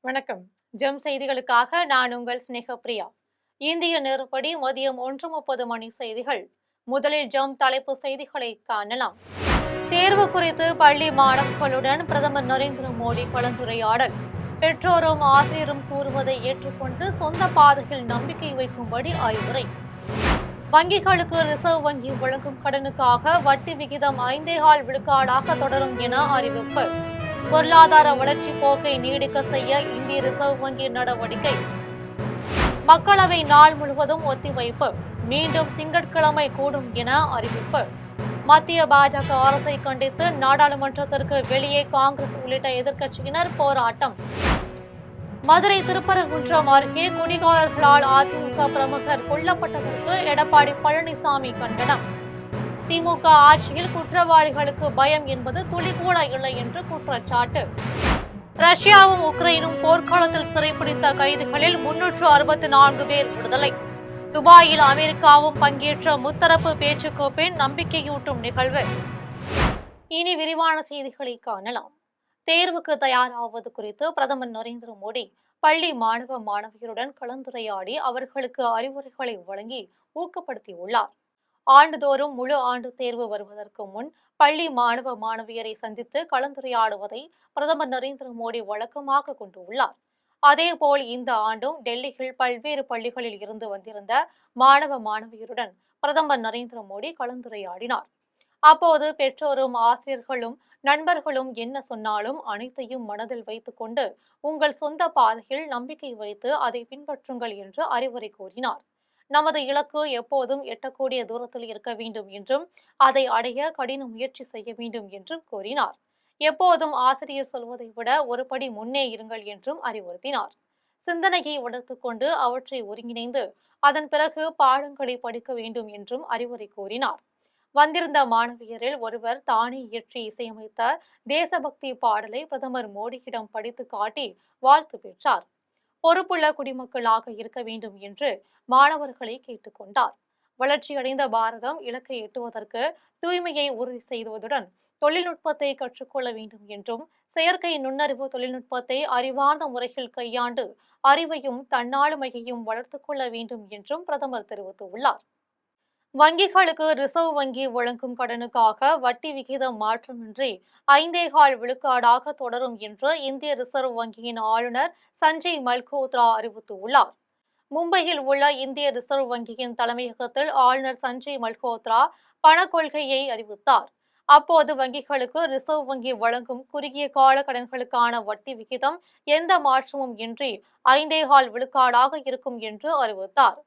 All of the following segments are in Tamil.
வணக்கம். ஜெம் செய்திகளுக்காக நான் உங்கள் ஸ்னேகப்பிரியா. இந்திய நேரப்படி மதியம் 1:30 மணி செய்திகள். முதலில் ஜெம் தலைப்பு செய்திகளை காணலாம். தேர்வு குறித்து பள்ளி மாணவர்களுடன் பிரதமர் நரேந்திர மோடி கலந்துரையாடல். பெற்றோரும் ஆசிரியரும் கூறுவதை ஏற்றுக்கொண்டு சொந்த பாதையில் நம்பிக்கை வைக்கும்படி அறிவுரை. வங்கிகளுக்கு ரிசர்வ் வங்கி வழங்கும் கடனுக்காக வட்டி விகிதம் 5.25 விழுக்காடாக தொடரும் என அறிவிப்பு. பொருளாதார வளர்ச்சி போக்கை நீடிக்க செய்ய இந்திய ரிசர்வ் வங்கி நடவடிக்கை. மக்களவை நாள் முழுவதும் ஒத்திவைப்பு. மீண்டும் திங்கட்கிழமை கூடும் என அறிவிப்பு. மத்திய பாஜக அரசை கண்டித்து நாடாளுமன்றத்திற்கு வெளியே காங்கிரஸ் உள்ளிட்ட எதிர்க்கட்சியினர் போராட்டம். மதுரை திருப்பரங்குன்றம் அருகே குடிகாரர்களால் அதிமுக பிரமுகர் கொல்லப்பட்டதற்கு எடப்பாடி பழனிசாமி கண்டனம். திமுக ஆட்சியில் குற்றவாளிகளுக்கு பயம் என்பது துளி கூட இல்லை என்று குற்றச்சாட்டு. ரஷ்யாவும் உக்ரைனும் போர்க்காலத்தில் சிறைப்பிடித்த கைதிகளில் 364 பேர் விடுதலை. துபாயில் அமெரிக்காவும் பங்கேற்ற முத்தரப்பு பேச்சுக்கோப்பின் நம்பிக்கையூட்டும் நிகழ்வு. இனி விரிவான செய்திகளை காணலாம். தேர்வுக்கு தயாராவது குறித்து பிரதமர் நரேந்திர மோடி பள்ளி மாணவ மாணவியருடன் கலந்துரையாடி அவர்களுக்கு அறிவுரைகளை வழங்கி ஊக்கப்படுத்தியுள்ளார். ஆண்டுதோறும் முழு ஆண்டு தேர்வு வருவதற்கு முன் பள்ளி மாணவ மாணவியரை சந்தித்து கலந்துரையாடுவதை பிரதமர் நரேந்திர மோடி வழக்கமாக கொண்டுள்ளார். அதேபோல் இந்த ஆண்டும் டெல்லியில் பல்வேறு பள்ளிகளில் இருந்து வந்திருந்த மாணவ மாணவியருடன் பிரதமர் நரேந்திர மோடி கலந்துரையாடினார். அப்போது பெற்றோரும் ஆசிரியர்களும் நண்பர்களும் என்ன சொன்னாலும் அனைத்தையும் மனதில் வைத்துக் கொண்டு உங்கள் சொந்த பாதையில் நம்பிக்கை வைத்து அதை பின்பற்றுங்கள் என்று அறிவுரை கூறினார். நமது இலக்கு எப்போதும் எட்டக்கூடிய தூரத்தில் இருக்க வேண்டும் என்றும் அதை அடைய கடின முயற்சி செய்ய வேண்டும் என்றும் கூறினார். எப்போதும் ஆசிரியர் சொல்வதை விட ஒரு படி முன்னே இருங்கள் என்றும் அறிவுறுத்தினார். சிந்தனையை வளர்த்துக் கொண்டு அவற்றை ஒருங்கிணைந்து அதன் பிறகு பாடங்களை படிக்க வேண்டும் என்றும் அறிவுரை கூறினார். வந்திருந்த மாணவியரில் ஒருவர் தானே இயற்றி இசையமைத்த தேசபக்தி பாடலை பிரதமர் மோடியிடம் படித்து காட்டி வாழ்த்து பெற்றார். பொறுப்புள்ள குடிமக்களாக இருக்க வேண்டும் என்று மாணவர்களை கேட்டுக்கொண்டார். வளர்ச்சியடைந்த பாரதம் இலக்கை எட்டுவதற்கு தூய்மையை உறுதி செய்வதுடன் தொழில்நுட்பத்தை கற்றுக்கொள்ள வேண்டும் என்றும் செயற்கை நுண்ணறிவு தொழில்நுட்பத்தை அறிவார்ந்த முறையில் கையாண்டு அறிவையும் தன்னாளுமையையும் வளர்த்துக் கொள்ள வேண்டும் என்றும் பிரதமர் தெரிவித்துள்ளார். வங்கிகளுக்கு ரிசர்வ் வங்கி வழங்கும் கடனுக்காக வட்டி விகிதம் மாற்றமின்றி 5.25 விழுக்காடாக தொடரும் என்று இந்திய ரிசர்வ் வங்கியின் ஆளுநர் சஞ்சய் மல்கோத்ரா அறிவித்துள்ளார். மும்பையில் உள்ள இந்திய ரிசர்வ் வங்கியின் தலைமையகத்தில் ஆளுநர் சஞ்சய் மல்கோத்ரா பண கொள்கையை அறிவித்தார். அப்போது வங்கிகளுக்கு ரிசர்வ் வங்கி வழங்கும் குறுகிய கால கடன்களுக்கான வட்டி விகிதம் எந்த மாற்றமும் இன்றி 5.25 விழுக்காடாக இருக்கும் என்று அறிவித்தார்.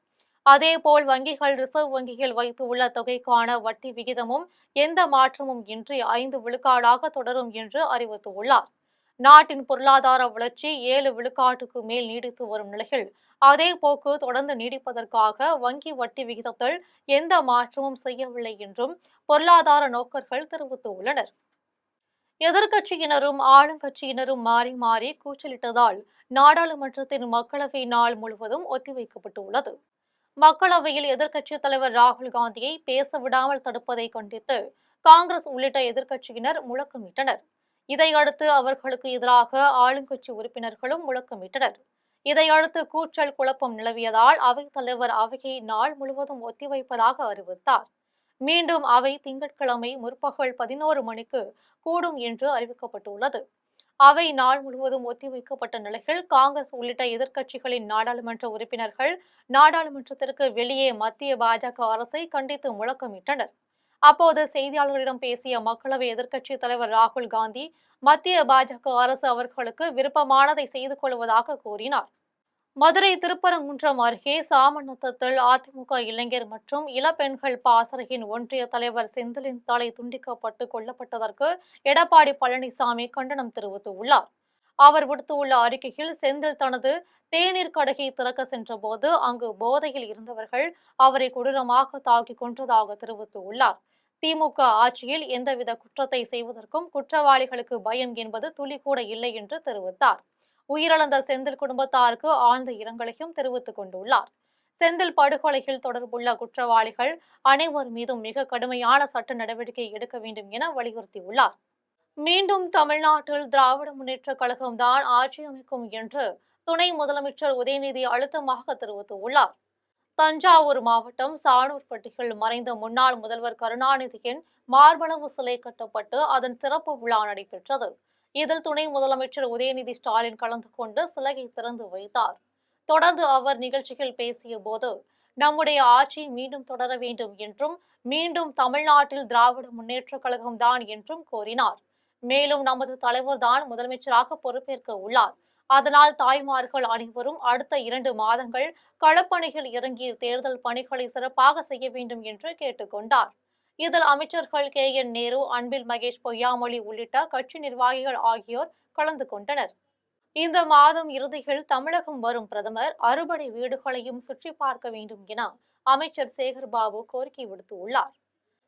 அதேபோல் வங்கிகள் ரிசர்வ் வங்கியில் வைத்துள்ள தொகைக்கான வட்டி விகிதமும் எந்த மாற்றமும் இன்றி 5 விழுக்காடாக தொடரும் என்று அறிவித்துள்ளார். நாட்டின் பொருளாதார வளர்ச்சி 7 விழுக்காட்டுக்கு மேல் நீடித்து வரும் நிலையில் அதே போக்கு தொடர்ந்து நீடிப்பதற்காக வங்கி வட்டி விகிதத்தில் எந்த மாற்றமும் செய்யவில்லை என்றும் பொருளாதார நோக்கர்கள் தெரிவித்துள்ளனர். எதிர்க்கட்சியினரும் ஆளுங்கட்சியினரும் மாறி மாறி கூச்சலிட்டதால் நாடாளுமன்றத்தின் மக்களவை நாள் முழுவதும் ஒத்திவைக்கப்பட்டுள்ளது. மக்களவையில் எதிர்க்கட்சித் தலைவர் ராகுல் காந்தியை பேச விடாமல் தடுப்பதை கண்டித்து காங்கிரஸ் உள்ளிட்ட எதிர்க்கட்சியினர் முழக்கமிட்டனர். இதையடுத்து அவர்களுக்கு எதிராக ஆளுங்கட்சி உறுப்பினர்களும் முழக்கமிட்டனர். இதையடுத்து கூச்சல் குழப்பம் நிலவியதால் அவைத் தலைவர் அவையை நாள் முழுவதும் ஒத்திவைப்பதாக அறிவித்தார். மீண்டும் அவை திங்கட்கிழமை முற்பகல் 11 மணிக்கு கூடும் என்று அறிவிக்கப்பட்டுள்ளது. அவை நாள் முழுவதும் ஒத்திவைக்கப்பட்ட நிலையில் காங்கிரஸ் உள்ளிட்ட எதிர்க்கட்சிகளின் நாடாளுமன்ற உறுப்பினர்கள் நாடாளுமன்றத்திற்கு வெளியே மத்திய பாஜக அரசை கண்டித்து முழக்கமிட்டனர். அப்போது செய்தியாளர்களிடம் பேசிய மக்களவை எதிர்க்கட்சித் தலைவர் ராகுல் காந்தி மத்திய பாஜக அரசு அவர்களுக்கு விருப்பமானதை செய்து கொள்வதாக கூறினார். மதுரை திருப்பரங்குன்றம் அருகே சாமநத்தத்தில் அதிமுக இளைஞர் மற்றும் இளப்பெண்கள் பாசறையின் ஒன்றிய தலைவர் செந்திலின் தலை துண்டிக்கப்பட்டு கொல்லப்பட்டதற்கு எடப்பாடி பழனிசாமி கண்டனம் தெரிவித்துள்ளார். அவர் விடுத்துள்ள அறிக்கையில் செந்தில் தனது தேநீர் கடையை திறக்க சென்றபோது அங்கு போதையில் இருந்தவர்கள் அவரை கொடூரமாக தாக்கி கொன்றதாக தெரிவித்துள்ளார். திமுக ஆட்சியில் எந்தவித குற்றத்தை செய்வதற்கும் குற்றவாளிகளுக்கு பயம் என்பது துளி கூட இல்லை என்று தெரிவித்தார். உயிரிழந்த செந்தில் குடும்பத்தாருக்கு ஆழ்ந்த இரங்கலையும் தெரிவித்துக் கொண்டுள்ளார். செந்தில் படுகொலையில் தொடர்புள்ள குற்றவாளிகள் அனைவர் மீதும் மிக கடுமையான சட்ட நடவடிக்கை எடுக்க வேண்டும் என வலியுறுத்தியுள்ளார். மீண்டும் தமிழ்நாட்டில் திராவிட முன்னேற்றக் கழகம்தான் ஆட்சி அமைக்கும் என்று துணை முதலமைச்சர் உதயநிதி அழுத்தமாக தெரிவித்துள்ளார். தஞ்சாவூர் மாவட்டம் சாணூர்பட்டியில் மறைந்த முன்னாள் முதல்வர் கருணாநிதியின் மார்பளவு சிலை கட்டப்பட்டு அதன் திறப்பு விழா நடைபெற்றது. இதில் துணை முதலமைச்சர் உதயநிதி ஸ்டாலின் கலந்து கொண்டு சிலையை திறந்து வைத்தார். தொடர்ந்து அவர் நிகழ்ச்சியில் பேசிய போது, நம்முடைய ஆட்சி மீண்டும் தொடர வேண்டும் என்றும், மீண்டும் தமிழ்நாட்டில் திராவிட முன்னேற்றக் கழகம்தான் என்றும் கூறினார். மேலும் நமது தலைவர் தான் முதலமைச்சராக பொறுப்பேற்க உள்ளார். அதனால் தாய்மார்கள் அனைவரும் அடுத்த 2 மாதங்கள் களப்பணியில் இறங்கி தேர்தல் பணிகளை சிறப்பாக செய்ய வேண்டும் என்று கேட்டுக் கொண்டார். இதில் அமைச்சர்கள் KN நேரு, அன்பில் மகேஷ் பொய்யாமொழி உள்ளிட்ட கட்சி நிர்வாகிகள் ஆகியோர் கலந்து கொண்டனர். இந்த மாதம் இறுதியில் தமிழகம் வரும் பிரதமர் 60 வீடுகளையும் சுற்றி பார்க்க வேண்டும் என அமைச்சர் சேகர்பாபு கோரிக்கை விடுத்துள்ளார்.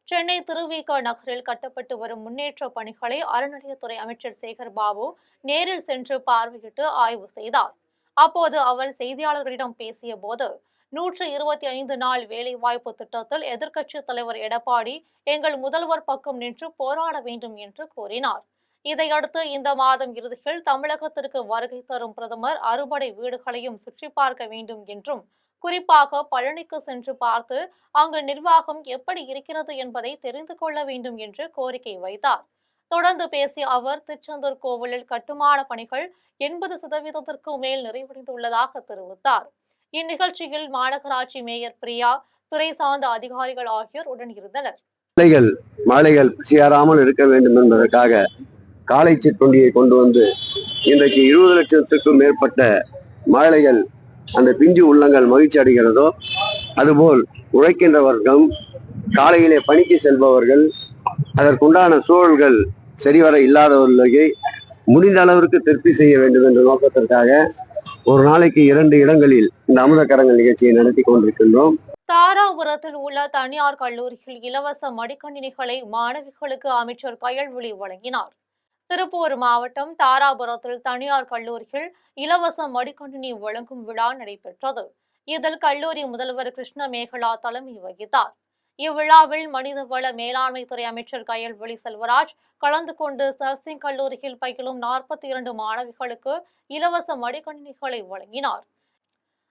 சென்னை திருவிக நகரில் கட்டப்பட்டு வரும் முன்னேற்ற பணிகளை அறநிலையத்துறை அமைச்சர் சேகர்பாபு நேரில் சென்று பார்வையிட்டு ஆய்வு செய்தார். அப்போது அவர் செய்தியாளர்களிடம் பேசிய போது, 125 நாள் வேலைவாய்ப்பு திட்டத்தில் எதிர்க்கட்சித் தலைவர் எடப்பாடி எங்கள் முதல்வர் பக்கம் நின்று போராட வேண்டும் என்று கூறினார். இதையடுத்து இந்த மாதம் இறுதியில் தமிழகத்திற்கு வருகை தரும் பிரதமர் 60 வீடுகளையும் சுற்றி பார்க்க வேண்டும் என்றும், குறிப்பாக பழனிக்கு சென்று பார்த்து அங்கு நிர்வாகம் எப்படி இருக்கிறது என்பதை தெரிந்து கொள்ள வேண்டும் என்று கோரிக்கை வைத்தார். தொடர்ந்து பேசிய அவர், திருச்செந்தூர் கோவிலில் கட்டுமான பணிகள் 80% மேல் நிறைவடைந்துள்ளதாக தெரிவித்தார். இந்நிகழ்ச்சியில் மாநகராட்சி மேயர் பிரியா, துறை சார்ந்த அதிகாரிகள் ஆகியோர் உடனிருந்தனர். மாலைகள் பசியாராமல் இருக்க வேண்டும் என்பதற்காக காலை சிற்றுண்டியை கொண்டு வந்து இன்றைக்கு 20 லட்சத்துக்கும் மேற்பட்ட மாலைகள் அந்த பிஞ்சு உள்ளங்கள் மகிழ்ச்சி அடைகிறதோ, அதுபோல் உழைக்கின்ற வர்க்கம், காலையிலே பணிக்கு செல்பவர்கள், அதற்குண்டான சூழல்கள் சரிவர இல்லாதவர்களை முடிந்த அளவிற்கு திருப்தி செய்ய வேண்டும் என்ற நோக்கத்திற்காக ஒரு நாளைக்கு 2 இடங்களில் இந்த அமுதக்கரங்கள் நிகழ்ச்சியை நடத்தி கொண்டிருக்கின்றோம். தாராபுரத்தில் உள்ள தனியார் கல்லூரியில் இலவச மடிக்கணினிகளை மாணவிகளுக்கு அமைச்சர் கயல்விழி வழங்கினார். திருப்பூர் மாவட்டம் தாராபுரத்தில் தனியார் கல்லூரியில் இலவச மடிக்கணினி வழங்கும் விழா நடைபெற்றது. இதில் கல்லூரி முதல்வர் கிருஷ்ணமேகலா தலைமை வகித்தார். இவ்விழாவில் மனிதவள மேலாண்மை துறை அமைச்சர் கயல்விழி செல்வராஜ் கலந்து கொண்டு நர்சிங் கல்லூரியில் பயிலும் 42 மாணவிகளுக்கு இலவச மடிக்கணினிகளை வழங்கினார்.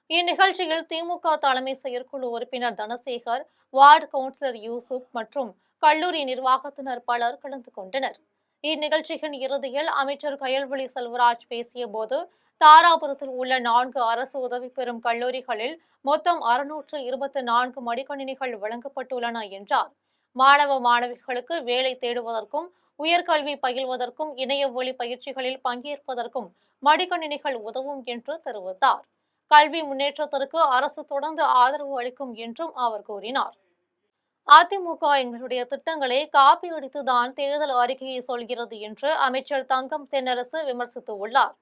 இந்நிகழ்ச்சியில் திமுக தலைமை செயற்குழு உறுப்பினர் தனசேகர், வார்டு கவுன்சிலர் யூசுப் மற்றும் கல்லூரி நிர்வாகத்தினர் பலர் கலந்து கொண்டனர். இந்நிகழ்ச்சியின் இறுதியில் அமைச்சர் கயல்விழி செல்வராஜ் பேசிய போது, தாராபுரத்தில் உள்ள 4 அரசு உதவி பெறும் கல்லூரிகளில் மொத்தம் 624 மடிக்கணினிகள் வழங்கப்பட்டுள்ளன என்றார். மாணவ மாணவிகளுக்கு வேலை தேடுவதற்கும், உயர்கல்வி பயில்வதற்கும், இணைய வழி பயிற்சிகளில் பங்கேற்பதற்கும் மடிக்கணினிகள் உதவும் என்று தெரிவித்தார். கல்வி முன்னேற்றத்திற்கு அரசு தொடர்ந்து ஆதரவு அளிக்கும் என்றும் அவர் கூறினார். அதிமுக எங்களுடைய திட்டங்களை காப்பி அடித்துதான் தேர்தல் அறிக்கையை சொல்கிறது என்று அமைச்சர் தங்கம் தென்னரசு விமர்சித்துள்ளார்.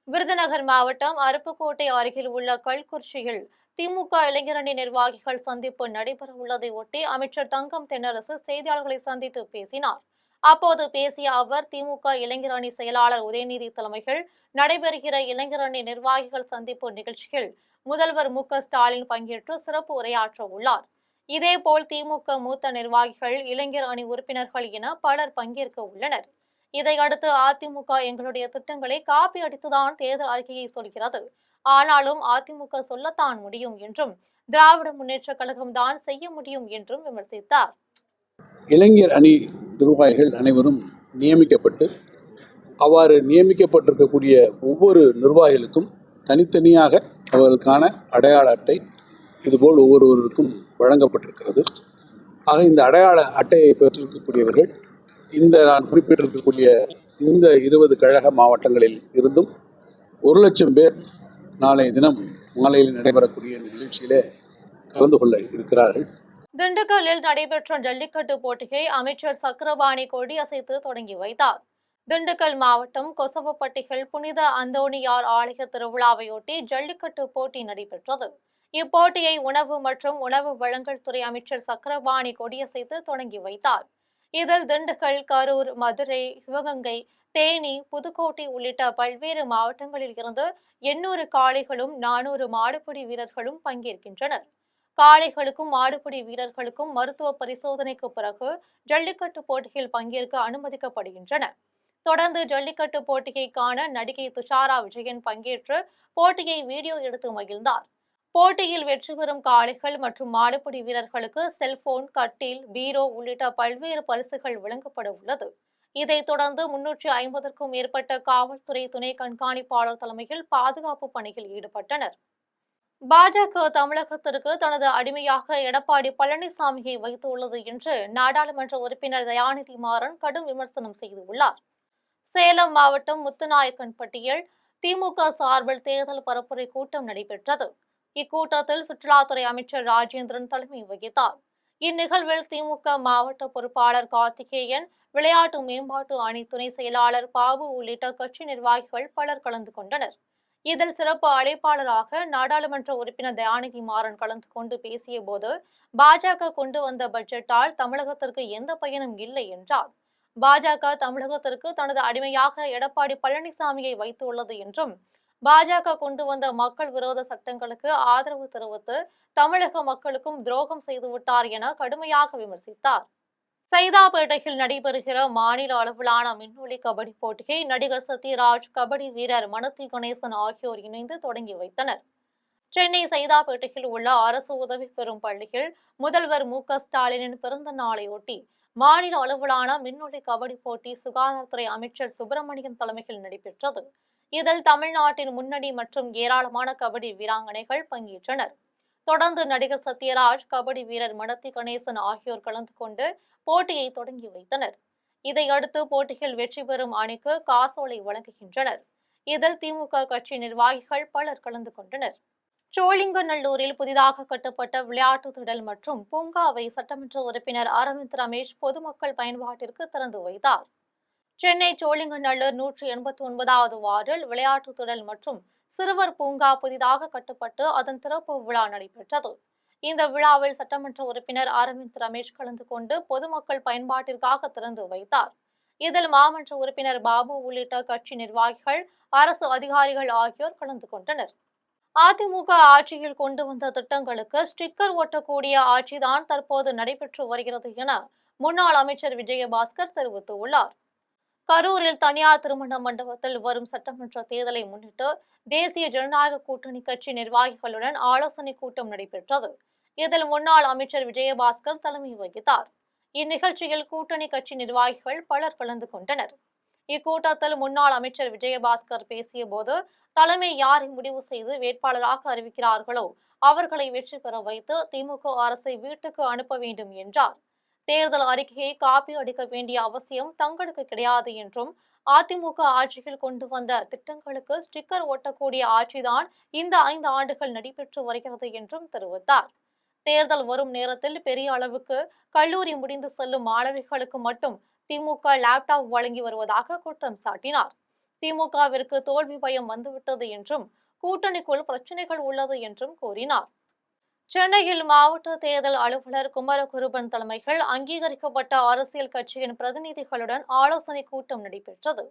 விருதுநகர் மாவட்டம் அருப்புக்கோட்டை அருகில் உள்ள கல்குறிச்சியில் திமுக இளைஞரணி நிர்வாகிகள் சந்திப்பு நடைபெறவுள்ளதை ஒட்டி அமைச்சர் தங்கம் தென்னரசு செய்தியாளர்களை சந்தித்து பேசினார். அப்போது பேசிய அவர், திமுக இளைஞரணி செயலாளர் உதயநிதி தலைமையில் நடைபெறுகிற இளைஞரணி நிர்வாகிகள் சந்திப்பு நிகழ்ச்சியில் முதல்வர் மு.க.ஸ்டாலின் பங்கேற்று சிறப்பு உரையாற்ற உள்ளார். இதேபோல் திமுக மூத்த நிர்வாகிகள், இளைஞர் அணி உறுப்பினர்கள் என பலர் பங்கேற்க உள்ளனர். இதையடுத்து அதிமுக எங்களுடைய திட்டங்களை காப்பி அடித்துதான் தேர்தல் அறிக்கையை சொல்கிறது. ஆனாலும் அதிமுக சொல்லத்தான் முடியும் என்றும், திராவிட முன்னேற்ற கழகம் தான் செய்ய முடியும் என்றும் விமர்சித்தார். இளைஞர் அணி நிர்வாகிகள் அனைவரும் நியமிக்கப்பட்டு, அவ்வாறு நியமிக்கப்பட்டிருக்கக்கூடிய ஒவ்வொரு நிர்வாகிகளுக்கும் தனித்தனியாக அவர்களுக்கான அடையாள அட்டை இதுபோல் ஒவ்வொருவருக்கும் வழங்கப்பட்டிருக்கிறது. ஆக இந்த அடையாள அட்டையை பெற்றிருக்கக்கூடியவர்கள் இந்த நான் குறிப்பிட்டிருக்கக்கூடிய இந்த 20 கழக மாவட்டங்களில் இருந்தும் 1 லட்சம் பேர் நாளைய தினம் மாலையில் நடைபெறக்கூடிய நிகழ்ச்சியிலே கலந்து கொள்ள இருக்கிறார்கள். திண்டுக்கல்லில் நடைபெற்ற ஜல்லிக்கட்டு போட்டியை அமைச்சர் சக்கரபாணி கொடியசைத்து தொடங்கி வைத்தார். திண்டுக்கல் மாவட்டம் கொசவப்பட்டியில் புனித அந்தோணியார் ஆலய திருவிழாவையொட்டி ஜல்லிக்கட்டு போட்டி நடைபெற்றது. இப்போட்டியை உணவு மற்றும் உணவு வழங்கல் துறை அமைச்சர் சக்கரபாணி கொடியசைத்து தொடங்கி வைத்தார். இதில் திண்டுக்கல், கரூர், மதுரை, சிவகங்கை, தேனி, புதுக்கோட்டை உள்ளிட்ட பல்வேறு மாவட்டங்களில் இருந்து 800 காளைகளும் 400 மாடுபிடி வீரர்களும் பங்கேற்கின்றனர். காளைகளுக்கும் மாடுபிடி வீரர்களுக்கும் மருத்துவ பரிசோதனைக்கு பிறகு ஜல்லிக்கட்டு போட்டியில் பங்கேற்க அனுமதிக்கப்படுகின்றனர். தொடர்ந்து ஜல்லிக்கட்டு போட்டியை காண நடிகை துஷாரா விஜயன் பங்கேற்று போட்டியை வீடியோ எடுத்து மகிழ்ந்தார். போட்டியில் வெற்றி பெறும் காளைகள் மற்றும் மாடுபிடி வீரர்களுக்கு செல்போன், கட்டில், பீரோ உள்ளிட்ட பல்வேறு பரிசுகள் வழங்கப்பட உள்ளது. இதைத் தொடர்ந்து 350க்கும் மேற்பட்ட காவல்துறை துணை கண்காணிப்பாளர் தலைமையில் பாதுகாப்பு பணியில் ஈடுபட்டனர். பாஜக தமிழகத்திற்கு தனது அடிமையாக எடப்பாடி பழனிசாமியை வைத்துள்ளது என்று நாடாளுமன்ற உறுப்பினர் தயாநிதி மாறன் கடும் விமர்சனம் செய்துள்ளார். சேலம் மாவட்டம் முத்துநாயக்கன்பட்டியில் திமுக சார்பில் தேர்தல் பரப்புரை கூட்டம் நடைபெற்றது. இக்கூட்டத்தில் சுற்றுலாத்துறை அமைச்சர் ராஜேந்திரன் தலைமை வகித்தார். இந்நிகழ்வில் திமுக மாவட்ட பொறுப்பாளர் கார்த்திகேயன், விளையாட்டு மேம்பாட்டு அணி துணை செயலாளர் பாபு உள்ளிட்ட கட்சி நிர்வாகிகள் பலர் கலந்து கொண்டனர். இதில் சிறப்பு அழைப்பாளராக நாடாளுமன்ற உறுப்பினர் தயாநிதி மாறன் கலந்து கொண்டு பேசிய போது, பாஜக கொண்டு வந்த பட்ஜெட்டால் தமிழகத்திற்கு எந்த பயனும் இல்லை என்றார். பாஜக தமிழகத்திற்கு தனது அடிமையாக எடப்பாடி பழனிசாமியை வைத்துள்ளது என்றும், பாஜக கொண்டு வந்த மக்கள் விரோத சட்டங்களுக்கு ஆதரவு தெரிவித்து தமிழக மக்களுக்கும் துரோகம் செய்துவிட்டார் என கடுமையாக விமர்சித்தார். சைதாப்பேட்டையில் நடைபெறுகிற மாநில அளவிலான மின்னொலி கபடி போட்டியை நடிகர் சத்யராஜ், கபடி வீரர் மனத்தி கணேசன் ஆகியோர் இணைந்து தொடங்கி வைத்தனர். சென்னை சைதாப்பேட்டையில் உள்ள அரசு உதவி பெறும் பள்ளியில் முதல்வர் மு.க.ஸ்டாலினின் பிறந்த நாளையொட்டி மாநில அளவிலான மின்னொலி கபடி போட்டி சுகாதாரத்துறை அமைச்சர் சுப்பிரமணியன் தலைமையில் நடைபெற்றது. இதில் தமிழ்நாட்டின் முன்னணி மற்றும் ஏராளமான கபடி வீராங்கனைகள் பங்கேற்றனர். தொடர்ந்து நடிகர் சத்யராஜ், கபடி வீரர் மனத்தி கணேசன் ஆகியோர் கலந்து கொண்டு போட்டியை தொடங்கி வைத்தனர். இதையடுத்து போட்டியில் வெற்றி பெறும் அணிக்கு காசோலை வழங்குகின்றனர். இதில் திமுக கட்சி நிர்வாகிகள் பலர் கலந்து கொண்டனர். சோழிங்கநல்லூரில் புதிதாக கட்டப்பட்ட விளையாட்டு திடல் மற்றும் பூங்காவை சட்டமன்ற உறுப்பினர் அரவிந்த் ரமேஷ் பொதுமக்கள் பயன்பாட்டிற்கு திறந்து வைத்தார். சென்னை சோழிங்கநல்லூர் 189வது வார்டில் விளையாட்டு திடல் மற்றும் சிறுவர் பூங்கா புதிதாக கட்டப்பட்டு அதன் திறப்பு விழா நடைபெற்றது. இந்த விழாவில் சட்டமன்ற உறுப்பினர் அரவிந்த் ரமேஷ் கலந்து கொண்டு பொதுமக்கள் பயன்பாட்டிற்காக திறந்து வைத்தார். இதில் மாமன்ற உறுப்பினர் பாபு உள்ளிட்ட கட்சி நிர்வாகிகள், அரசு அதிகாரிகள் ஆகியோர் கலந்து கொண்டனர். அதிமுக ஆட்சியில் கொண்டு வந்த திட்டங்களுக்கு ஸ்டிக்கர் ஒட்டக்கூடிய ஆட்சிதான் தற்போது நடைபெற்று வருகிறது என முன்னாள் அமைச்சர் விஜயபாஸ்கர் தெரிவித்துள்ளார். கரூரில் தனியார் திருமண மண்டபத்தில் வரும் சட்டமன்ற தேர்தலை முன்னிட்டு தேசிய ஜனநாயக கூட்டணி கட்சி நிர்வாகிகளுடன் ஆலோசனை கூட்டம் நடைபெற்றது. இதில் முன்னாள் அமைச்சர் விஜயபாஸ்கர் தலைமை வகித்தார். இந்நிகழ்ச்சியில் கூட்டணி கட்சி நிர்வாகிகள் பலர் கலந்து கொண்டனர். இக்கூட்டத்தில் முன்னாள் அமைச்சர் விஜயபாஸ்கர் பேசிய போது, தலைமை யாரை முடிவு செய்து வேட்பாளராக அறிவிக்கிறார்களோ அவர்களை வெற்றி பெற வைத்து திமுக அரசை வீட்டுக்கு அனுப்ப வேண்டும் என்றார். தேர்தல் அறிக்கையை காப்பி அடிக்க வேண்டிய அவசியம் தங்களுக்கு கிடையாது என்றும், அதிமுக ஆட்சியில் கொண்டு வந்த திட்டங்களுக்கு ஸ்டிக்கர் ஒட்டக்கூடிய ஆட்சிதான் இந்த 5 ஆண்டுகள் நடைபெற்று வருகிறது என்றும் தெரிவித்தார். தேர்தல் வரும் நேரத்தில் பெரிய அளவுக்கு கல்லூரி முடிந்து செல்லும் மாணவிகளுக்கு மட்டும் திமுக லேப்டாப் வழங்கி வருவதாக குற்றம் சாட்டினார். திமுகவிற்கு தோல்வி பயம் வந்துவிட்டது என்றும், கூட்டணிக்குள் பிரச்சினைகள் உள்ளது என்றும் கூறினார். சென்னையில் மாவட்ட தேர்தல் அலுவலர் குமரகுருபன் தலைமையில் அங்கீகரிக்கப்பட்ட அரசியல் கட்சியின் பிரதிநிதிகளுடன் ஆலோசனை கூட்டம் நடைபெற்றது.